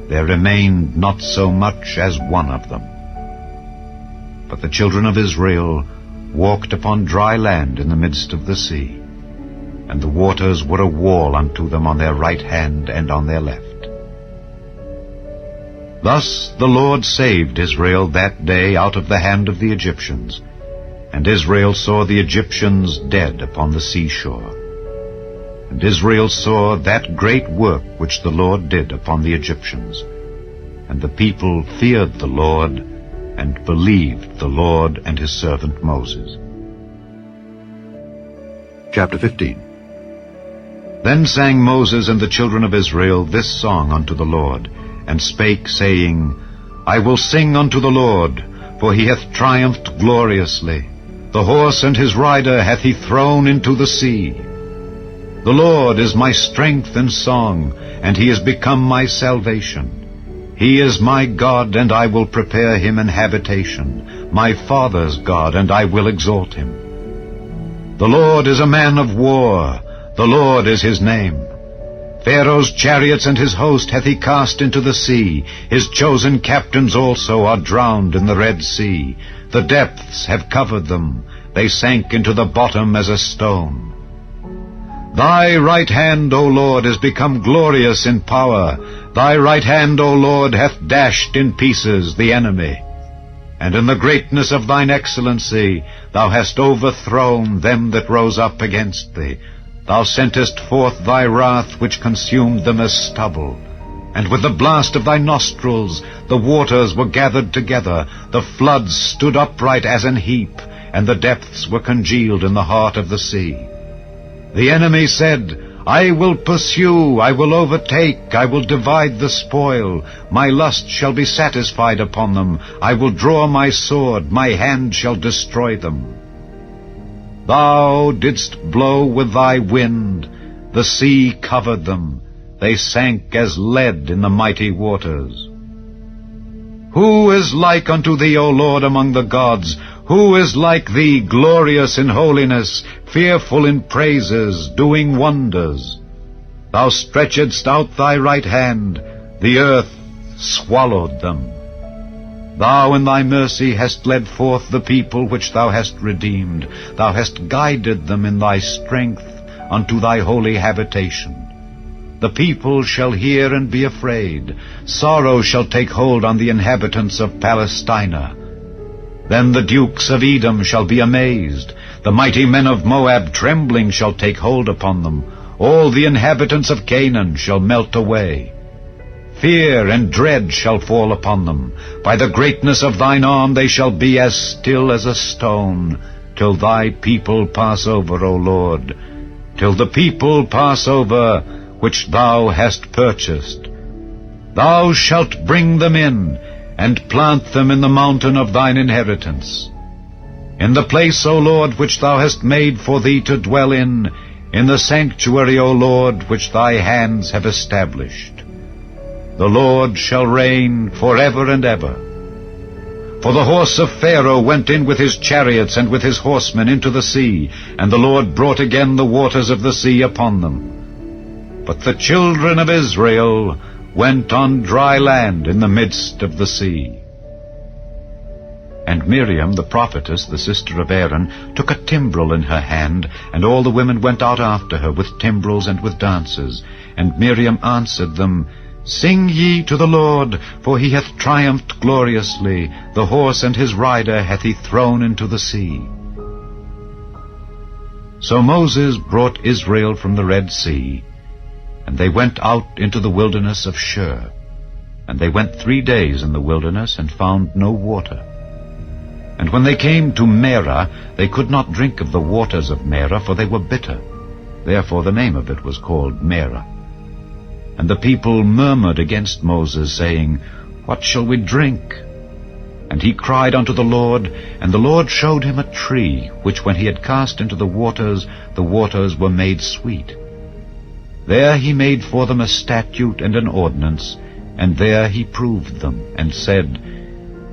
There remained not so much as one of them. But the children of Israel walked upon dry land in the midst of the sea, and the waters were a wall unto them on their right hand and on their left. Thus the Lord saved Israel that day out of the hand of the Egyptians, and Israel saw the Egyptians dead upon the seashore. And Israel saw that great work which the Lord did upon the Egyptians. And the people feared the Lord, and believed the Lord and his servant Moses. Chapter 15. Then sang Moses and the children of Israel this song unto the Lord, and spake, saying, I will sing unto the Lord, for he hath triumphed gloriously. The horse and his rider hath he thrown into the sea. The Lord is my strength and song, and he is become my salvation. He is my God, and I will prepare him an habitation, my father's God, and I will exalt him. The Lord is a man of war, the Lord is his name. Pharaoh's chariots and his host hath he cast into the sea. His chosen captains also are drowned in the Red Sea. The depths have covered them. They sank into the bottom as a stone. Thy right hand, O Lord, is become glorious in power. Thy right hand, O Lord, hath dashed in pieces the enemy. And in the greatness of thine excellency thou hast overthrown them that rose up against thee. Thou sentest forth thy wrath, which consumed them as stubble. And with the blast of thy nostrils the waters were gathered together, the floods stood upright as an heap, and the depths were congealed in the heart of the sea. The enemy said, I will pursue, I will overtake, I will divide the spoil. My lust shall be satisfied upon them. I will draw my sword, my hand shall destroy them. Thou didst blow with thy wind, the sea covered them. They sank as lead in the mighty waters. Who is like unto thee, O Lord, among the gods? Who is like thee, glorious in holiness, fearful in praises, doing wonders? Thou stretchedst out thy right hand, the earth swallowed them. Thou in thy mercy hast led forth the people which thou hast redeemed. Thou hast guided them in thy strength unto thy holy habitation. The people shall hear and be afraid. Sorrow shall take hold on the inhabitants of Palestina. Then the dukes of Edom shall be amazed. The mighty men of Moab trembling shall take hold upon them. All the inhabitants of Canaan shall melt away. Fear and dread shall fall upon them. By the greatness of thine arm they shall be as still as a stone, till thy people pass over, O Lord, till the people pass over which thou hast purchased. Thou shalt bring them in, and plant them in the mountain of thine inheritance. In the place, O Lord, which thou hast made for thee to dwell in the sanctuary, O Lord, which thy hands have established. The Lord shall reign forever and ever. For the horse of Pharaoh went in with his chariots and with his horsemen into the sea, and the Lord brought again the waters of the sea upon them. But the children of Israel went on dry land in the midst of the sea. And Miriam the prophetess, the sister of Aaron, took a timbrel in her hand, and all the women went out after her with timbrels and with dances. And Miriam answered them, Sing ye to the Lord, for he hath triumphed gloriously. The horse and his rider hath he thrown into the sea. So Moses brought Israel from the Red Sea, and they went out into the wilderness of Shur. And they went 3 days in the wilderness, and found no water. And when they came to Merah, they could not drink of the waters of Merah, for they were bitter. Therefore the name of it was called Merah. And the people murmured against Moses, saying, What shall we drink? And he cried unto the Lord, and the Lord showed him a tree, which when he had cast into the waters were made sweet. There he made for them a statute and an ordinance, and there he proved them, and said,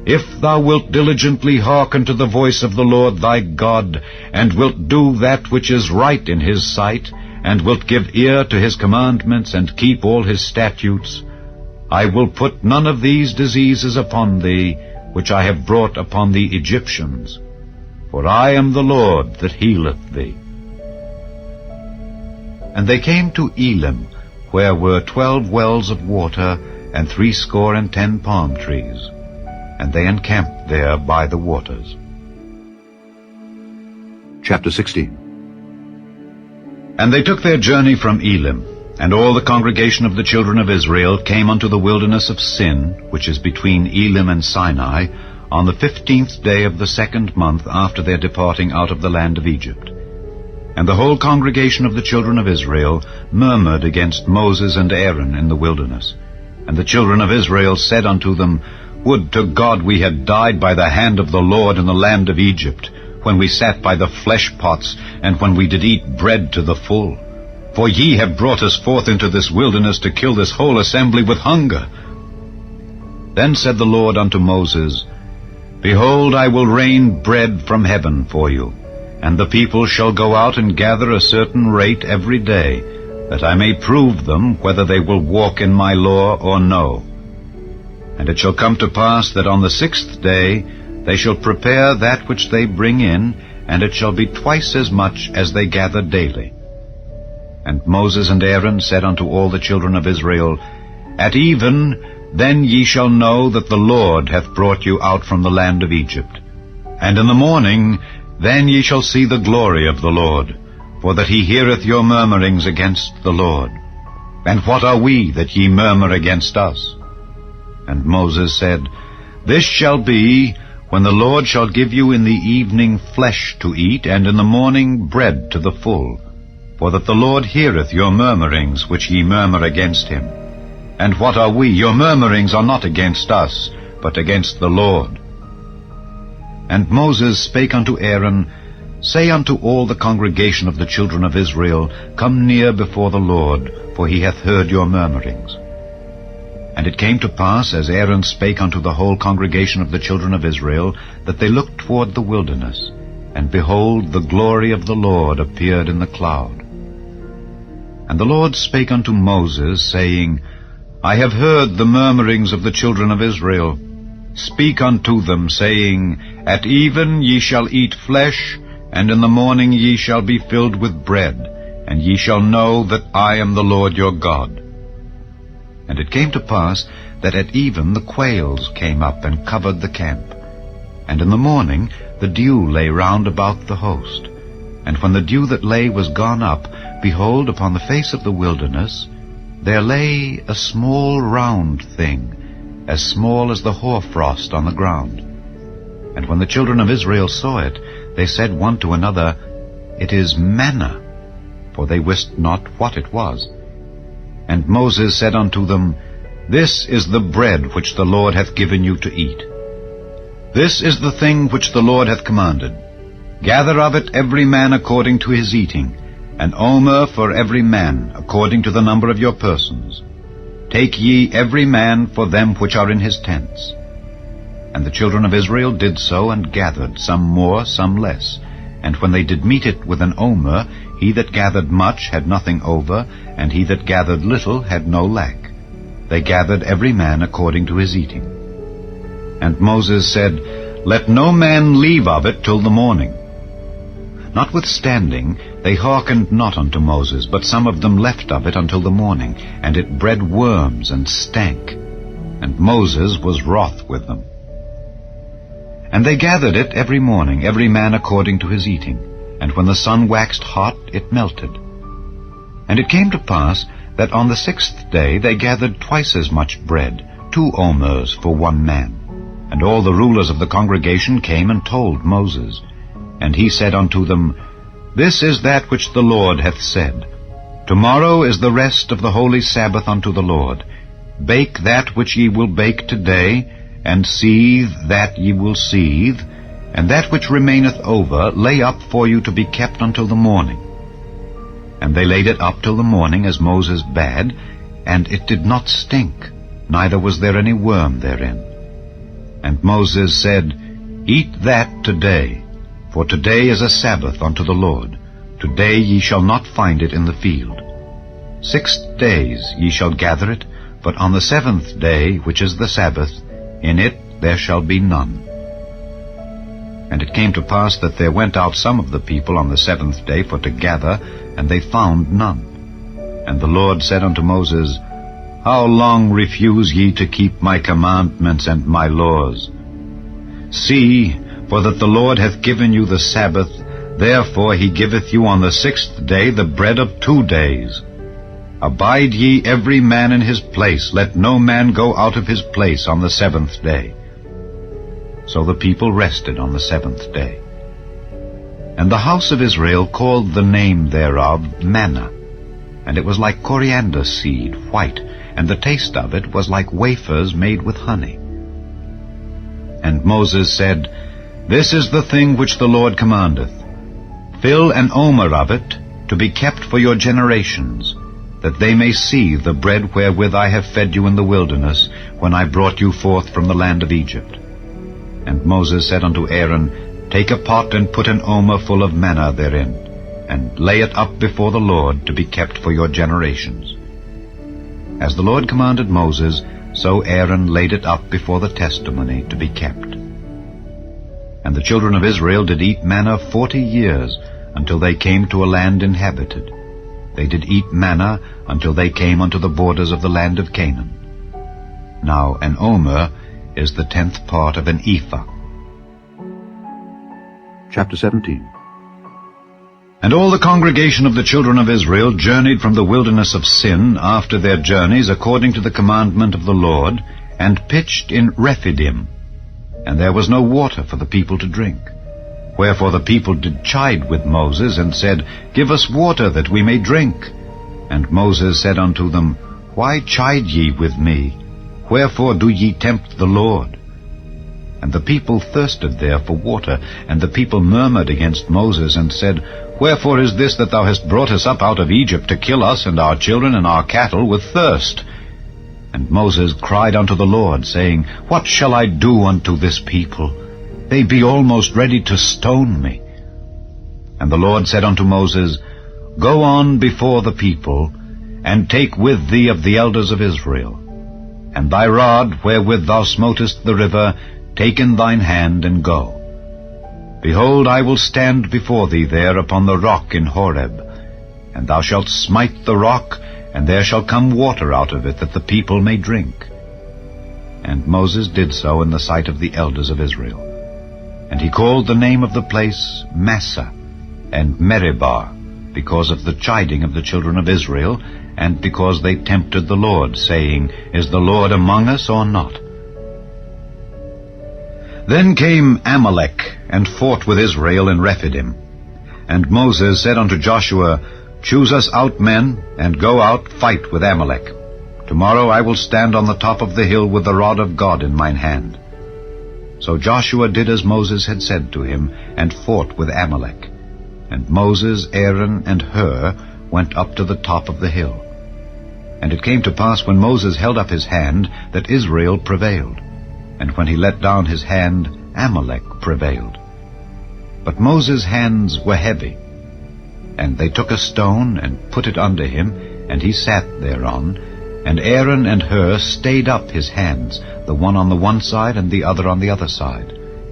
If thou wilt diligently hearken to the voice of the Lord thy God, and wilt do that which is right in his sight, and wilt give ear to his commandments, and keep all his statutes, I will put none of these diseases upon thee, which I have brought upon the Egyptians. For I am the Lord that healeth thee. And they came to Elim, where were 12 wells of water, and 70 palm trees. And they encamped there by the waters. Chapter 16. And they took their journey from Elim, and all the congregation of the children of Israel came unto the wilderness of Sin, which is between Elim and Sinai, on the 15th day of the 2nd month after their departing out of the land of Egypt. And the whole congregation of the children of Israel murmured against Moses and Aaron in the wilderness. And the children of Israel said unto them, Would to God we had died by the hand of the Lord in the land of Egypt, when we sat by the flesh pots, and when we did eat bread to the full. For ye have brought us forth into this wilderness to kill this whole assembly with hunger. Then said the Lord unto Moses, Behold, I will rain bread from heaven for you, and the people shall go out and gather a certain rate every day, that I may prove them whether they will walk in my law or no. And it shall come to pass that on the 6th day they shall prepare that which they bring in, and it shall be twice as much as they gather daily. And Moses and Aaron said unto all the children of Israel, At even then ye shall know that the Lord hath brought you out from the land of Egypt. And in the morning then ye shall see the glory of the Lord, for that he heareth your murmurings against the Lord. And what are we that ye murmur against us? And Moses said, This shall be, when the Lord shall give you in the evening flesh to eat, and in the morning bread to the full. For that the Lord heareth your murmurings which ye murmur against him. And what are we? Your murmurings are not against us, but against the Lord. And Moses spake unto Aaron, Say unto all the congregation of the children of Israel, Come near before the Lord, for he hath heard your murmurings. And it came to pass, as Aaron spake unto the whole congregation of the children of Israel, that they looked toward the wilderness, and behold, the glory of the Lord appeared in the cloud. And the Lord spake unto Moses, saying, I have heard the murmurings of the children of Israel. Speak unto them, saying, At even ye shall eat flesh, and in the morning ye shall be filled with bread, and ye shall know that I am the Lord your God. And it came to pass that at even the quails came up and covered the camp. And in the morning the dew lay round about the host. And when the dew that lay was gone up, behold, upon the face of the wilderness there lay a small round thing, as small as the hoarfrost on the ground. And when the children of Israel saw it, they said one to another, It is manna, for they wist not what it was. And Moses said unto them, This is the bread which the Lord hath given you to eat. This is the thing which the Lord hath commanded. Gather of it every man according to his eating, an omer for every man, according to the number of your persons. Take ye every man for them which are in his tents. And the children of Israel did so, and gathered, some more, some less. And when they did meet it with an omer, he that gathered much had nothing over, and he that gathered little had no lack. They gathered every man according to his eating. And Moses said, Let no man leave of it till the morning. Notwithstanding, they hearkened not unto Moses, but some of them left of it until the morning, and it bred worms and stank. And Moses was wroth with them. And they gathered it every morning, every man according to his eating. And when the sun waxed hot, it melted. And it came to pass that on the 6th day they gathered twice as much bread, 2 omers for one man. And all the rulers of the congregation came and told Moses. And he said unto them, This is that which the Lord hath said. Tomorrow is the rest of the holy Sabbath unto the Lord. Bake that which ye will bake today, and seethe that ye will seethe, and that which remaineth over lay up for you to be kept until the morning. And they laid it up till the morning, as Moses bade, and it did not stink, neither was there any worm therein. And Moses said, Eat that today, for today is a Sabbath unto the Lord. Today ye shall not find it in the field. 6 days ye shall gather it, but on the 7th day, which is the Sabbath, in it there shall be none. And it came to pass that there went out some of the people on the 7th day for to gather, and they found none. And the Lord said unto Moses, How long refuse ye to keep my commandments and my laws? See, for that the Lord hath given you the Sabbath, therefore he giveth you on the 6th day the bread of 2 days. Abide ye every man in his place, let no man go out of his place on the 7th day. So the people rested on the 7th day. And the house of Israel called the name thereof manna, and it was like coriander seed, white, and the taste of it was like wafers made with honey. And Moses said, This is the thing which the Lord commandeth. Fill an omer of it, to be kept for your generations, that they may see the bread wherewith I have fed you in the wilderness, when I brought you forth from the land of Egypt. And Moses said unto Aaron, Take a pot, and put an omer full of manna therein, and lay it up before the Lord, to be kept for your generations. As the Lord commanded Moses, so Aaron laid it up before the testimony, to be kept. And the children of Israel did eat manna 40 years, until they came to a land inhabited. they did eat manna until they came unto the borders of the land of Canaan. Now an omer is the 10th part of an ephah. Chapter 17. And all the congregation of the children of Israel journeyed from the wilderness of Sin after their journeys according to the commandment of the Lord, and pitched in Rephidim. And there was no water for the people to drink. Wherefore the people did chide with Moses, and said, Give us water that we may drink. And Moses said unto them, Why chide ye with me? Wherefore do ye tempt the Lord? And the people thirsted there for water, and the people murmured against Moses, and said, Wherefore is this that thou hast brought us up out of Egypt to kill us and our children and our cattle with thirst? And Moses cried unto the Lord, saying, What shall I do unto this people? They be almost ready to stone me. And the Lord said unto Moses, Go on before the people, and take with thee of the elders of Israel. And thy rod, wherewith thou smotest the river, take in thine hand, and go. Behold, I will stand before thee there upon the rock in Horeb. And thou shalt smite the rock, and there shall come water out of it, that the people may drink. And Moses did so in the sight of the elders of Israel. And he called the name of the place Massah and Meribah, because of the chiding of the children of Israel, and because they tempted the Lord, saying, Is the Lord among us or not? Then came Amalek, and fought with Israel in Rephidim. And Moses said unto Joshua, Choose us out men, and go out, fight with Amalek. Tomorrow I will stand on the top of the hill with the rod of God in mine hand. So Joshua did as Moses had said to him, and fought with Amalek. And Moses, Aaron, and Hur went up to the top of the hill. And it came to pass, when Moses held up his hand, that Israel prevailed. And when he let down his hand, Amalek prevailed. But Moses' hands were heavy. And they took a stone, and put it under him, and he sat thereon. And Aaron and Hur stayed up his hands, the one on the one side, and the other on the other side.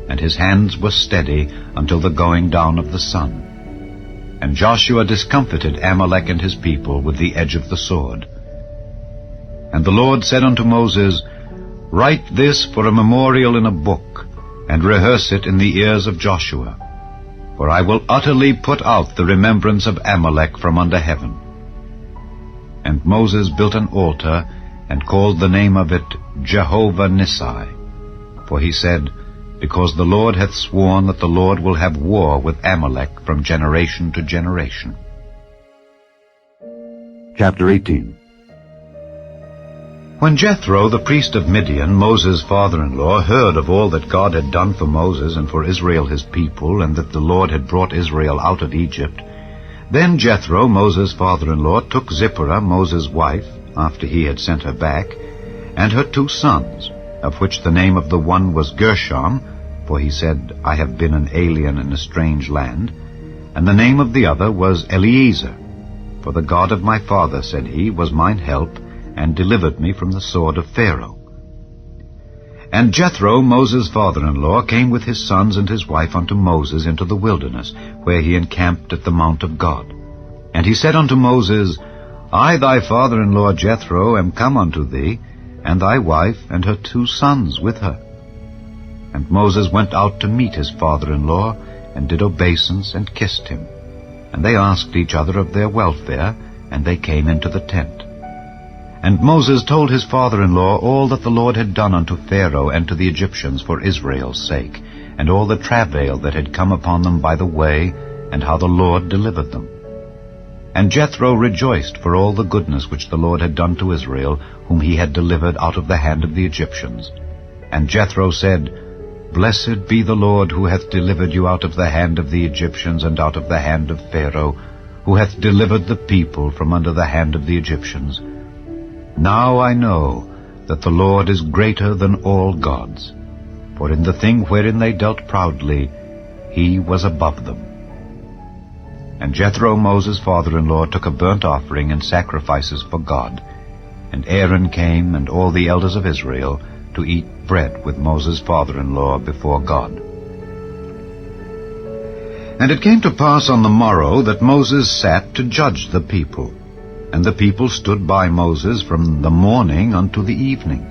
And his hands were steady until the going down of the sun. And Joshua discomfited Amalek and his people with the edge of the sword. And the Lord said unto Moses, Write this for a memorial in a book, and rehearse it in the ears of Joshua. For I will utterly put out the remembrance of Amalek from under heaven. And Moses built an altar, and called the name of it Jehovah Nissi. For he said, Because the Lord hath sworn that the Lord will have war with Amalek from generation to generation. Chapter 18. When Jethro, the priest of Midian, Moses' father-in-law, heard of all that God had done for Moses and for Israel his people, and that the Lord had brought Israel out of Egypt, then Jethro, Moses' father-in-law, took Zipporah, Moses' wife, after he had sent her back, and her 2 sons, of which the name of the one was Gershom, for he said, I have been an alien in a strange land, and the name of the other was Eliezer. For the God of my father, said he, was mine help, and delivered me from the sword of Pharaoh. And Jethro, Moses' father-in-law, came with his sons and his wife unto Moses into the wilderness, where he encamped at the mount of God. And he said unto Moses, I, thy father-in-law Jethro, am come unto thee, and thy wife and her 2 sons with her. And Moses went out to meet his father-in-law, and did obeisance, and kissed him. And they asked each other of their welfare, and they came into the tent. And Moses told his father-in-law all that the Lord had done unto Pharaoh and to the Egyptians for Israel's sake, and all the travail that had come upon them by the way, and how the Lord delivered them. And Jethro rejoiced for all the goodness which the Lord had done to Israel, whom he had delivered out of the hand of the Egyptians. And Jethro said, Blessed be the Lord, who hath delivered you out of the hand of the Egyptians and out of the hand of Pharaoh, who hath delivered the people from under the hand of the Egyptians. Now I know that the Lord is greater than all gods, for in the thing wherein they dealt proudly, he was above them. And Jethro, Moses' father-in-law, took a burnt offering and sacrifices for God. And Aaron came, and all the elders of Israel, to eat bread with Moses' father-in-law before God. And it came to pass on the morrow that Moses sat to judge the people. And the people stood by Moses from the morning unto the evening.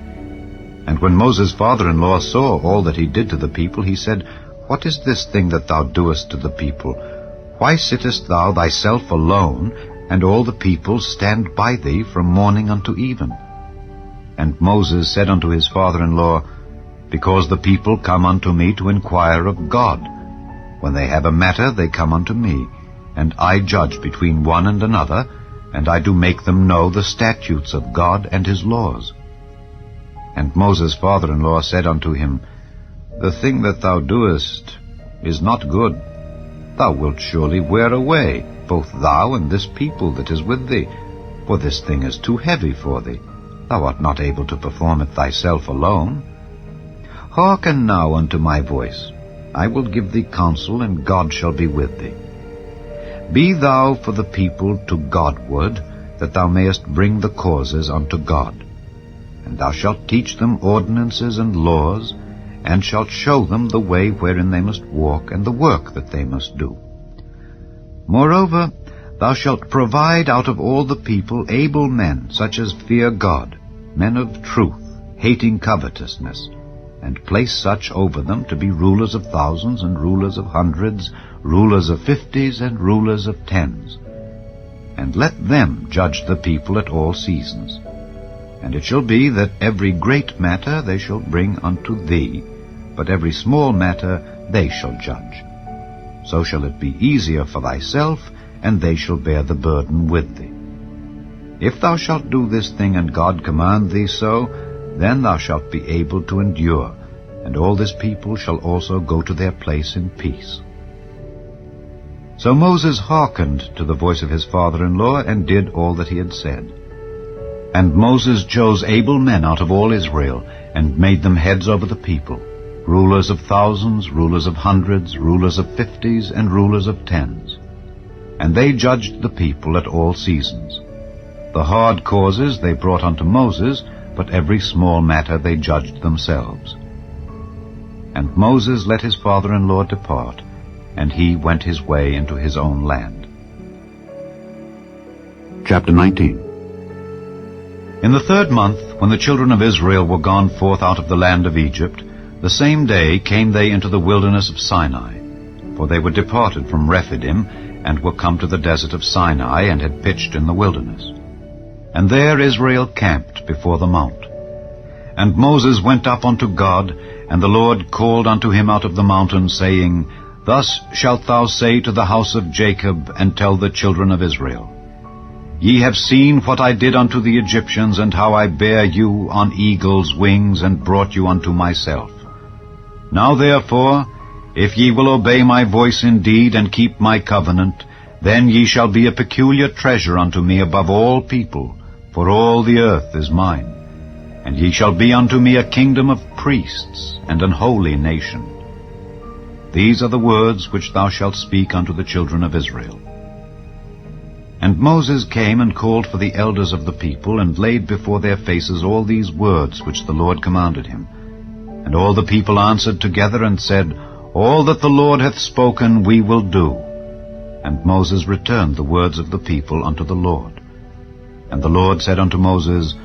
And when Moses' father-in-law saw all that he did to the people, he said, What is this thing that thou doest to the people? Why sittest thou thyself alone, and all the people stand by thee from morning unto even? And Moses said unto his father-in-law, Because the people come unto me to inquire of God. When they have a matter, they come unto me, and I judge between one and another, and I do make them know the statutes of God and his laws. And Moses' father-in-law said unto him, The thing that thou doest is not good. Thou wilt surely wear away, both thou and this people that is with thee, for this thing is too heavy for thee. Thou art not able to perform it thyself alone. Hearken now unto my voice. I will give thee counsel, and God shall be with thee. Be thou for the people to Godward, that thou mayest bring the causes unto God. And thou shalt teach them ordinances and laws, and shalt show them the way wherein they must walk, and the work that they must do. Moreover, thou shalt provide out of all the people able men, such as fear God, men of truth, hating covetousness, and place such over them to be rulers of thousands, and rulers of hundreds, rulers of 50s, and rulers of 10s. And let them judge the people at all seasons. And it shall be that every great matter they shall bring unto thee, but every small matter they shall judge. So shall it be easier for thyself, and they shall bear the burden with thee. If thou shalt do this thing, and God command thee so, then thou shalt be able to endure, and all this people shall also go to their place in peace. So Moses hearkened to the voice of his father-in-law, and did all that he had said. And Moses chose able men out of all Israel, and made them heads over the people, rulers of thousands, rulers of hundreds, rulers of 50s, and rulers of 10s. And they judged the people at all seasons. The hard causes they brought unto Moses, but every small matter they judged themselves. And Moses let his father-in-law depart, and he went his way into his own land. Chapter 19. In the 3rd month, when the children of Israel were gone forth out of the land of Egypt, the same day came they into the wilderness of Sinai. For they were departed from Rephidim, and were come to the desert of Sinai, and had pitched in the wilderness. And there Israel camped before the mount. And Moses went up unto God, and the Lord called unto him out of the mountain, saying, Thus shalt thou say to the house of Jacob, and tell the children of Israel, Ye have seen what I did unto the Egyptians, and how I bare you on eagle's wings, and brought you unto myself. Now therefore, if ye will obey my voice indeed, and keep my covenant, then ye shall be a peculiar treasure unto me above all people, for all the earth is mine. And ye shall be unto me a kingdom of priests, and an holy nation. These are the words which thou shalt speak unto the children of Israel. And Moses came and called for the elders of the people, and laid before their faces all these words which the Lord commanded him. And all the people answered together, and said, All that the Lord hath spoken we will do. And Moses returned the words of the people unto the Lord. And the Lord said unto Moses,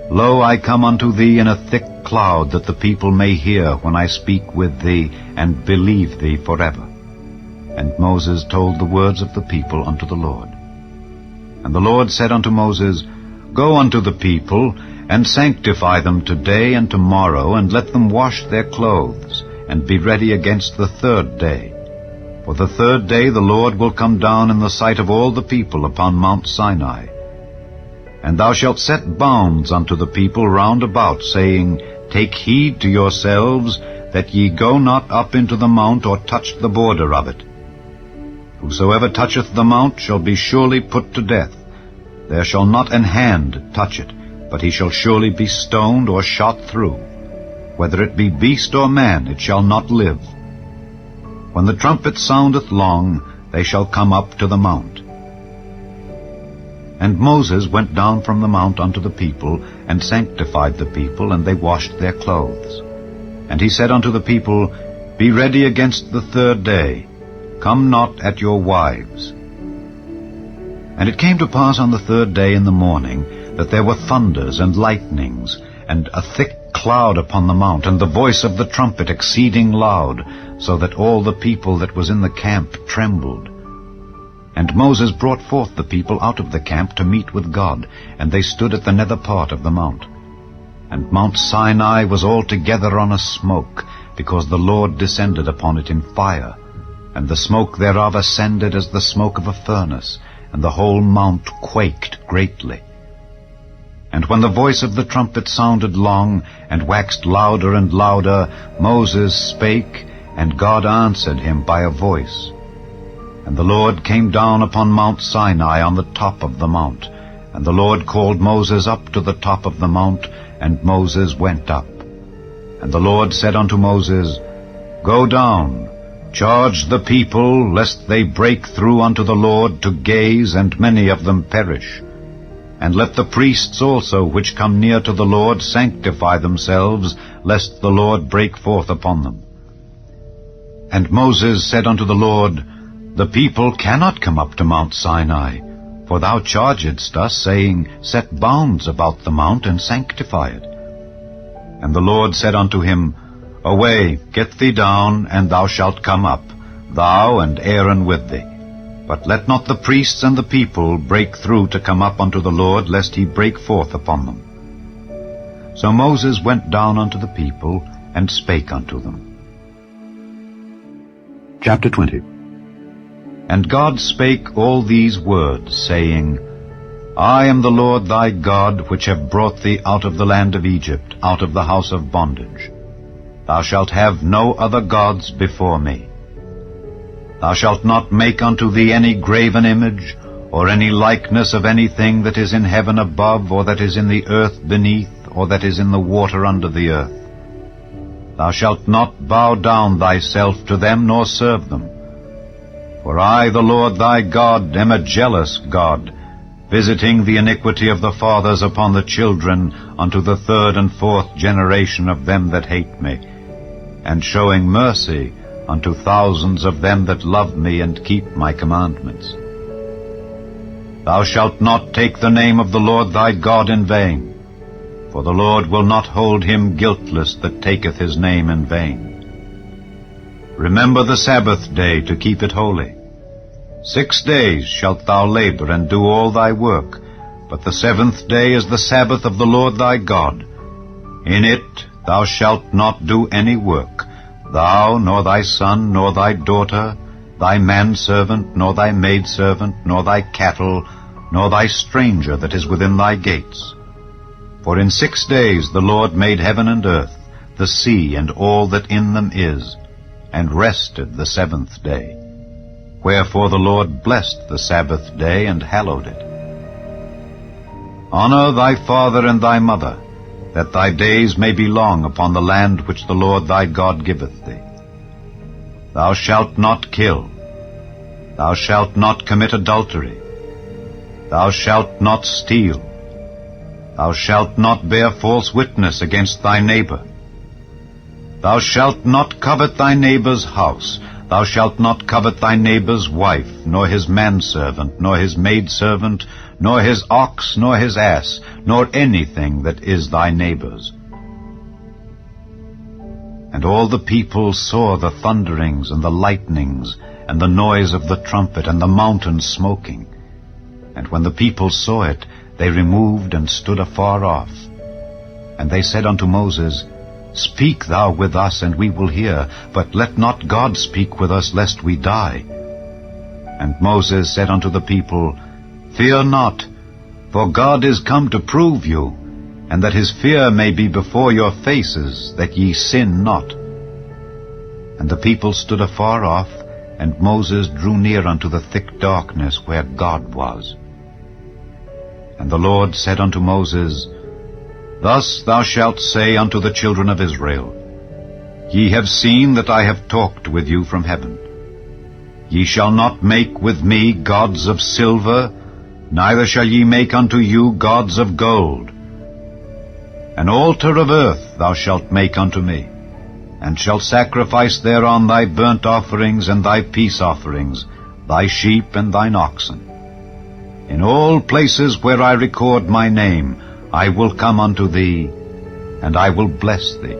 Lo, I come unto thee in a thick cloud, that the people may hear when I speak with thee, and believe thee forever. And Moses told the words of the people unto the Lord. And the Lord said unto Moses, Go unto the people, and sanctify them today and tomorrow, and let them wash their clothes, and be ready against the 3rd day. For the 3rd day the Lord will come down in the sight of all the people upon Mount Sinai. And thou shalt set bounds unto the people round about, saying, Take heed to yourselves, that ye go not up into the mount, or touch the border of it. Whosoever toucheth the mount shall be surely put to death. There shall not an hand touch it, but he shall surely be stoned or shot through. Whether it be beast or man, it shall not live. When the trumpet soundeth long, they shall come up to the mount. And Moses went down from the mount unto the people, and sanctified the people, and they washed their clothes. And he said unto the people, Be ready against the 3rd day. come not at your wives. And it came to pass on the 3rd day in the morning, that there were thunders and lightnings, and a thick cloud upon the mount, and the voice of the trumpet exceeding loud, so that all the people that was in the camp trembled. And Moses brought forth the people out of the camp to meet with God, and they stood at the nether part of the mount. And Mount Sinai was altogether on a smoke, because the Lord descended upon it in fire, and the smoke thereof ascended as the smoke of a furnace, and the whole mount quaked greatly. And when the voice of the trumpet sounded long, and waxed louder and louder, Moses spake, and God answered him by a voice. And the Lord came down upon Mount Sinai on the top of the mount. And the Lord called Moses up to the top of the mount, and Moses went up. And the Lord said unto Moses, Go down, charge the people, lest they break through unto the Lord to gaze, and many of them perish. And let the priests also which come near to the Lord sanctify themselves, lest the Lord break forth upon them. And Moses said unto the Lord, The people cannot come up to Mount Sinai, for thou chargedst us, saying, Set bounds about the mount, and sanctify it. And the Lord said unto him, Away, get thee down, and thou shalt come up, thou and Aaron with thee. But let not the priests and the people break through to come up unto the Lord, lest he break forth upon them. So Moses went down unto the people, and spake unto them. Chapter 20. And God spake all these words, saying, I am the Lord thy God, which have brought thee out of the land of Egypt, out of the house of bondage. Thou shalt have no other gods before me. Thou shalt not make unto thee any graven image, or any likeness of anything that is in heaven above, or that is in the earth beneath, or that is in the water under the earth. Thou shalt not bow down thyself to them, nor serve them. For I, the Lord thy God, am a jealous God, visiting the iniquity of the fathers upon the children unto the 3rd and 4th generation of them that hate me, and showing mercy unto thousands of them that love me and keep my commandments. Thou shalt not take the name of the Lord thy God in vain, for the Lord will not hold him guiltless that taketh his name in vain. Remember the Sabbath day to keep it holy. 6 days shalt thou labor and do all thy work, but the 7th day is the Sabbath of the Lord thy God. In it thou shalt not do any work, thou, nor thy son, nor thy daughter, thy manservant, nor thy maidservant, nor thy cattle, nor thy stranger that is within thy gates. For in 6 days the Lord made heaven and earth, the sea, and all that in them is, and rested the 7th day. Wherefore the Lord blessed the Sabbath day, and hallowed it. Honor thy father and thy mother, that thy days may be long upon the land which the Lord thy God giveth thee. Thou shalt not kill. Thou shalt not commit adultery. Thou shalt not steal. Thou shalt not bear false witness against thy neighbor. Thou shalt not covet thy neighbor's house. Thou shalt not covet thy neighbor's wife, nor his manservant, nor his maidservant, nor his ox, nor his ass, nor anything that is thy neighbor's. And all the people saw the thunderings and the lightnings, and the noise of the trumpet, and the mountain smoking. And when the people saw it, they removed and stood afar off. And they said unto Moses, Speak thou with us, and we will hear, but let not God speak with us, lest we die. And Moses said unto the people, Fear not, for God is come to prove you, and that his fear may be before your faces, that ye sin not. And the people stood afar off, and Moses drew near unto the thick darkness where God was. And the Lord said unto Moses, Thus thou shalt say unto the children of Israel, Ye have seen that I have talked with you from heaven. Ye shall not make with me gods of silver, neither shall ye make unto you gods of gold. An altar of earth thou shalt make unto me. and shalt sacrifice thereon thy burnt offerings and thy peace offerings, thy sheep and thine oxen. In all places where I record my name, I will come unto thee, and I will bless thee.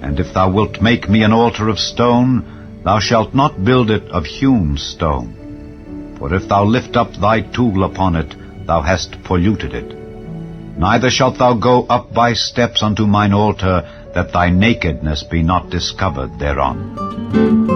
And if thou wilt make me an altar of stone, thou shalt not build it of hewn stone. For if thou lift up thy tool upon it, thou hast polluted it. Neither shalt thou go up by steps unto mine altar, that thy nakedness be not discovered thereon.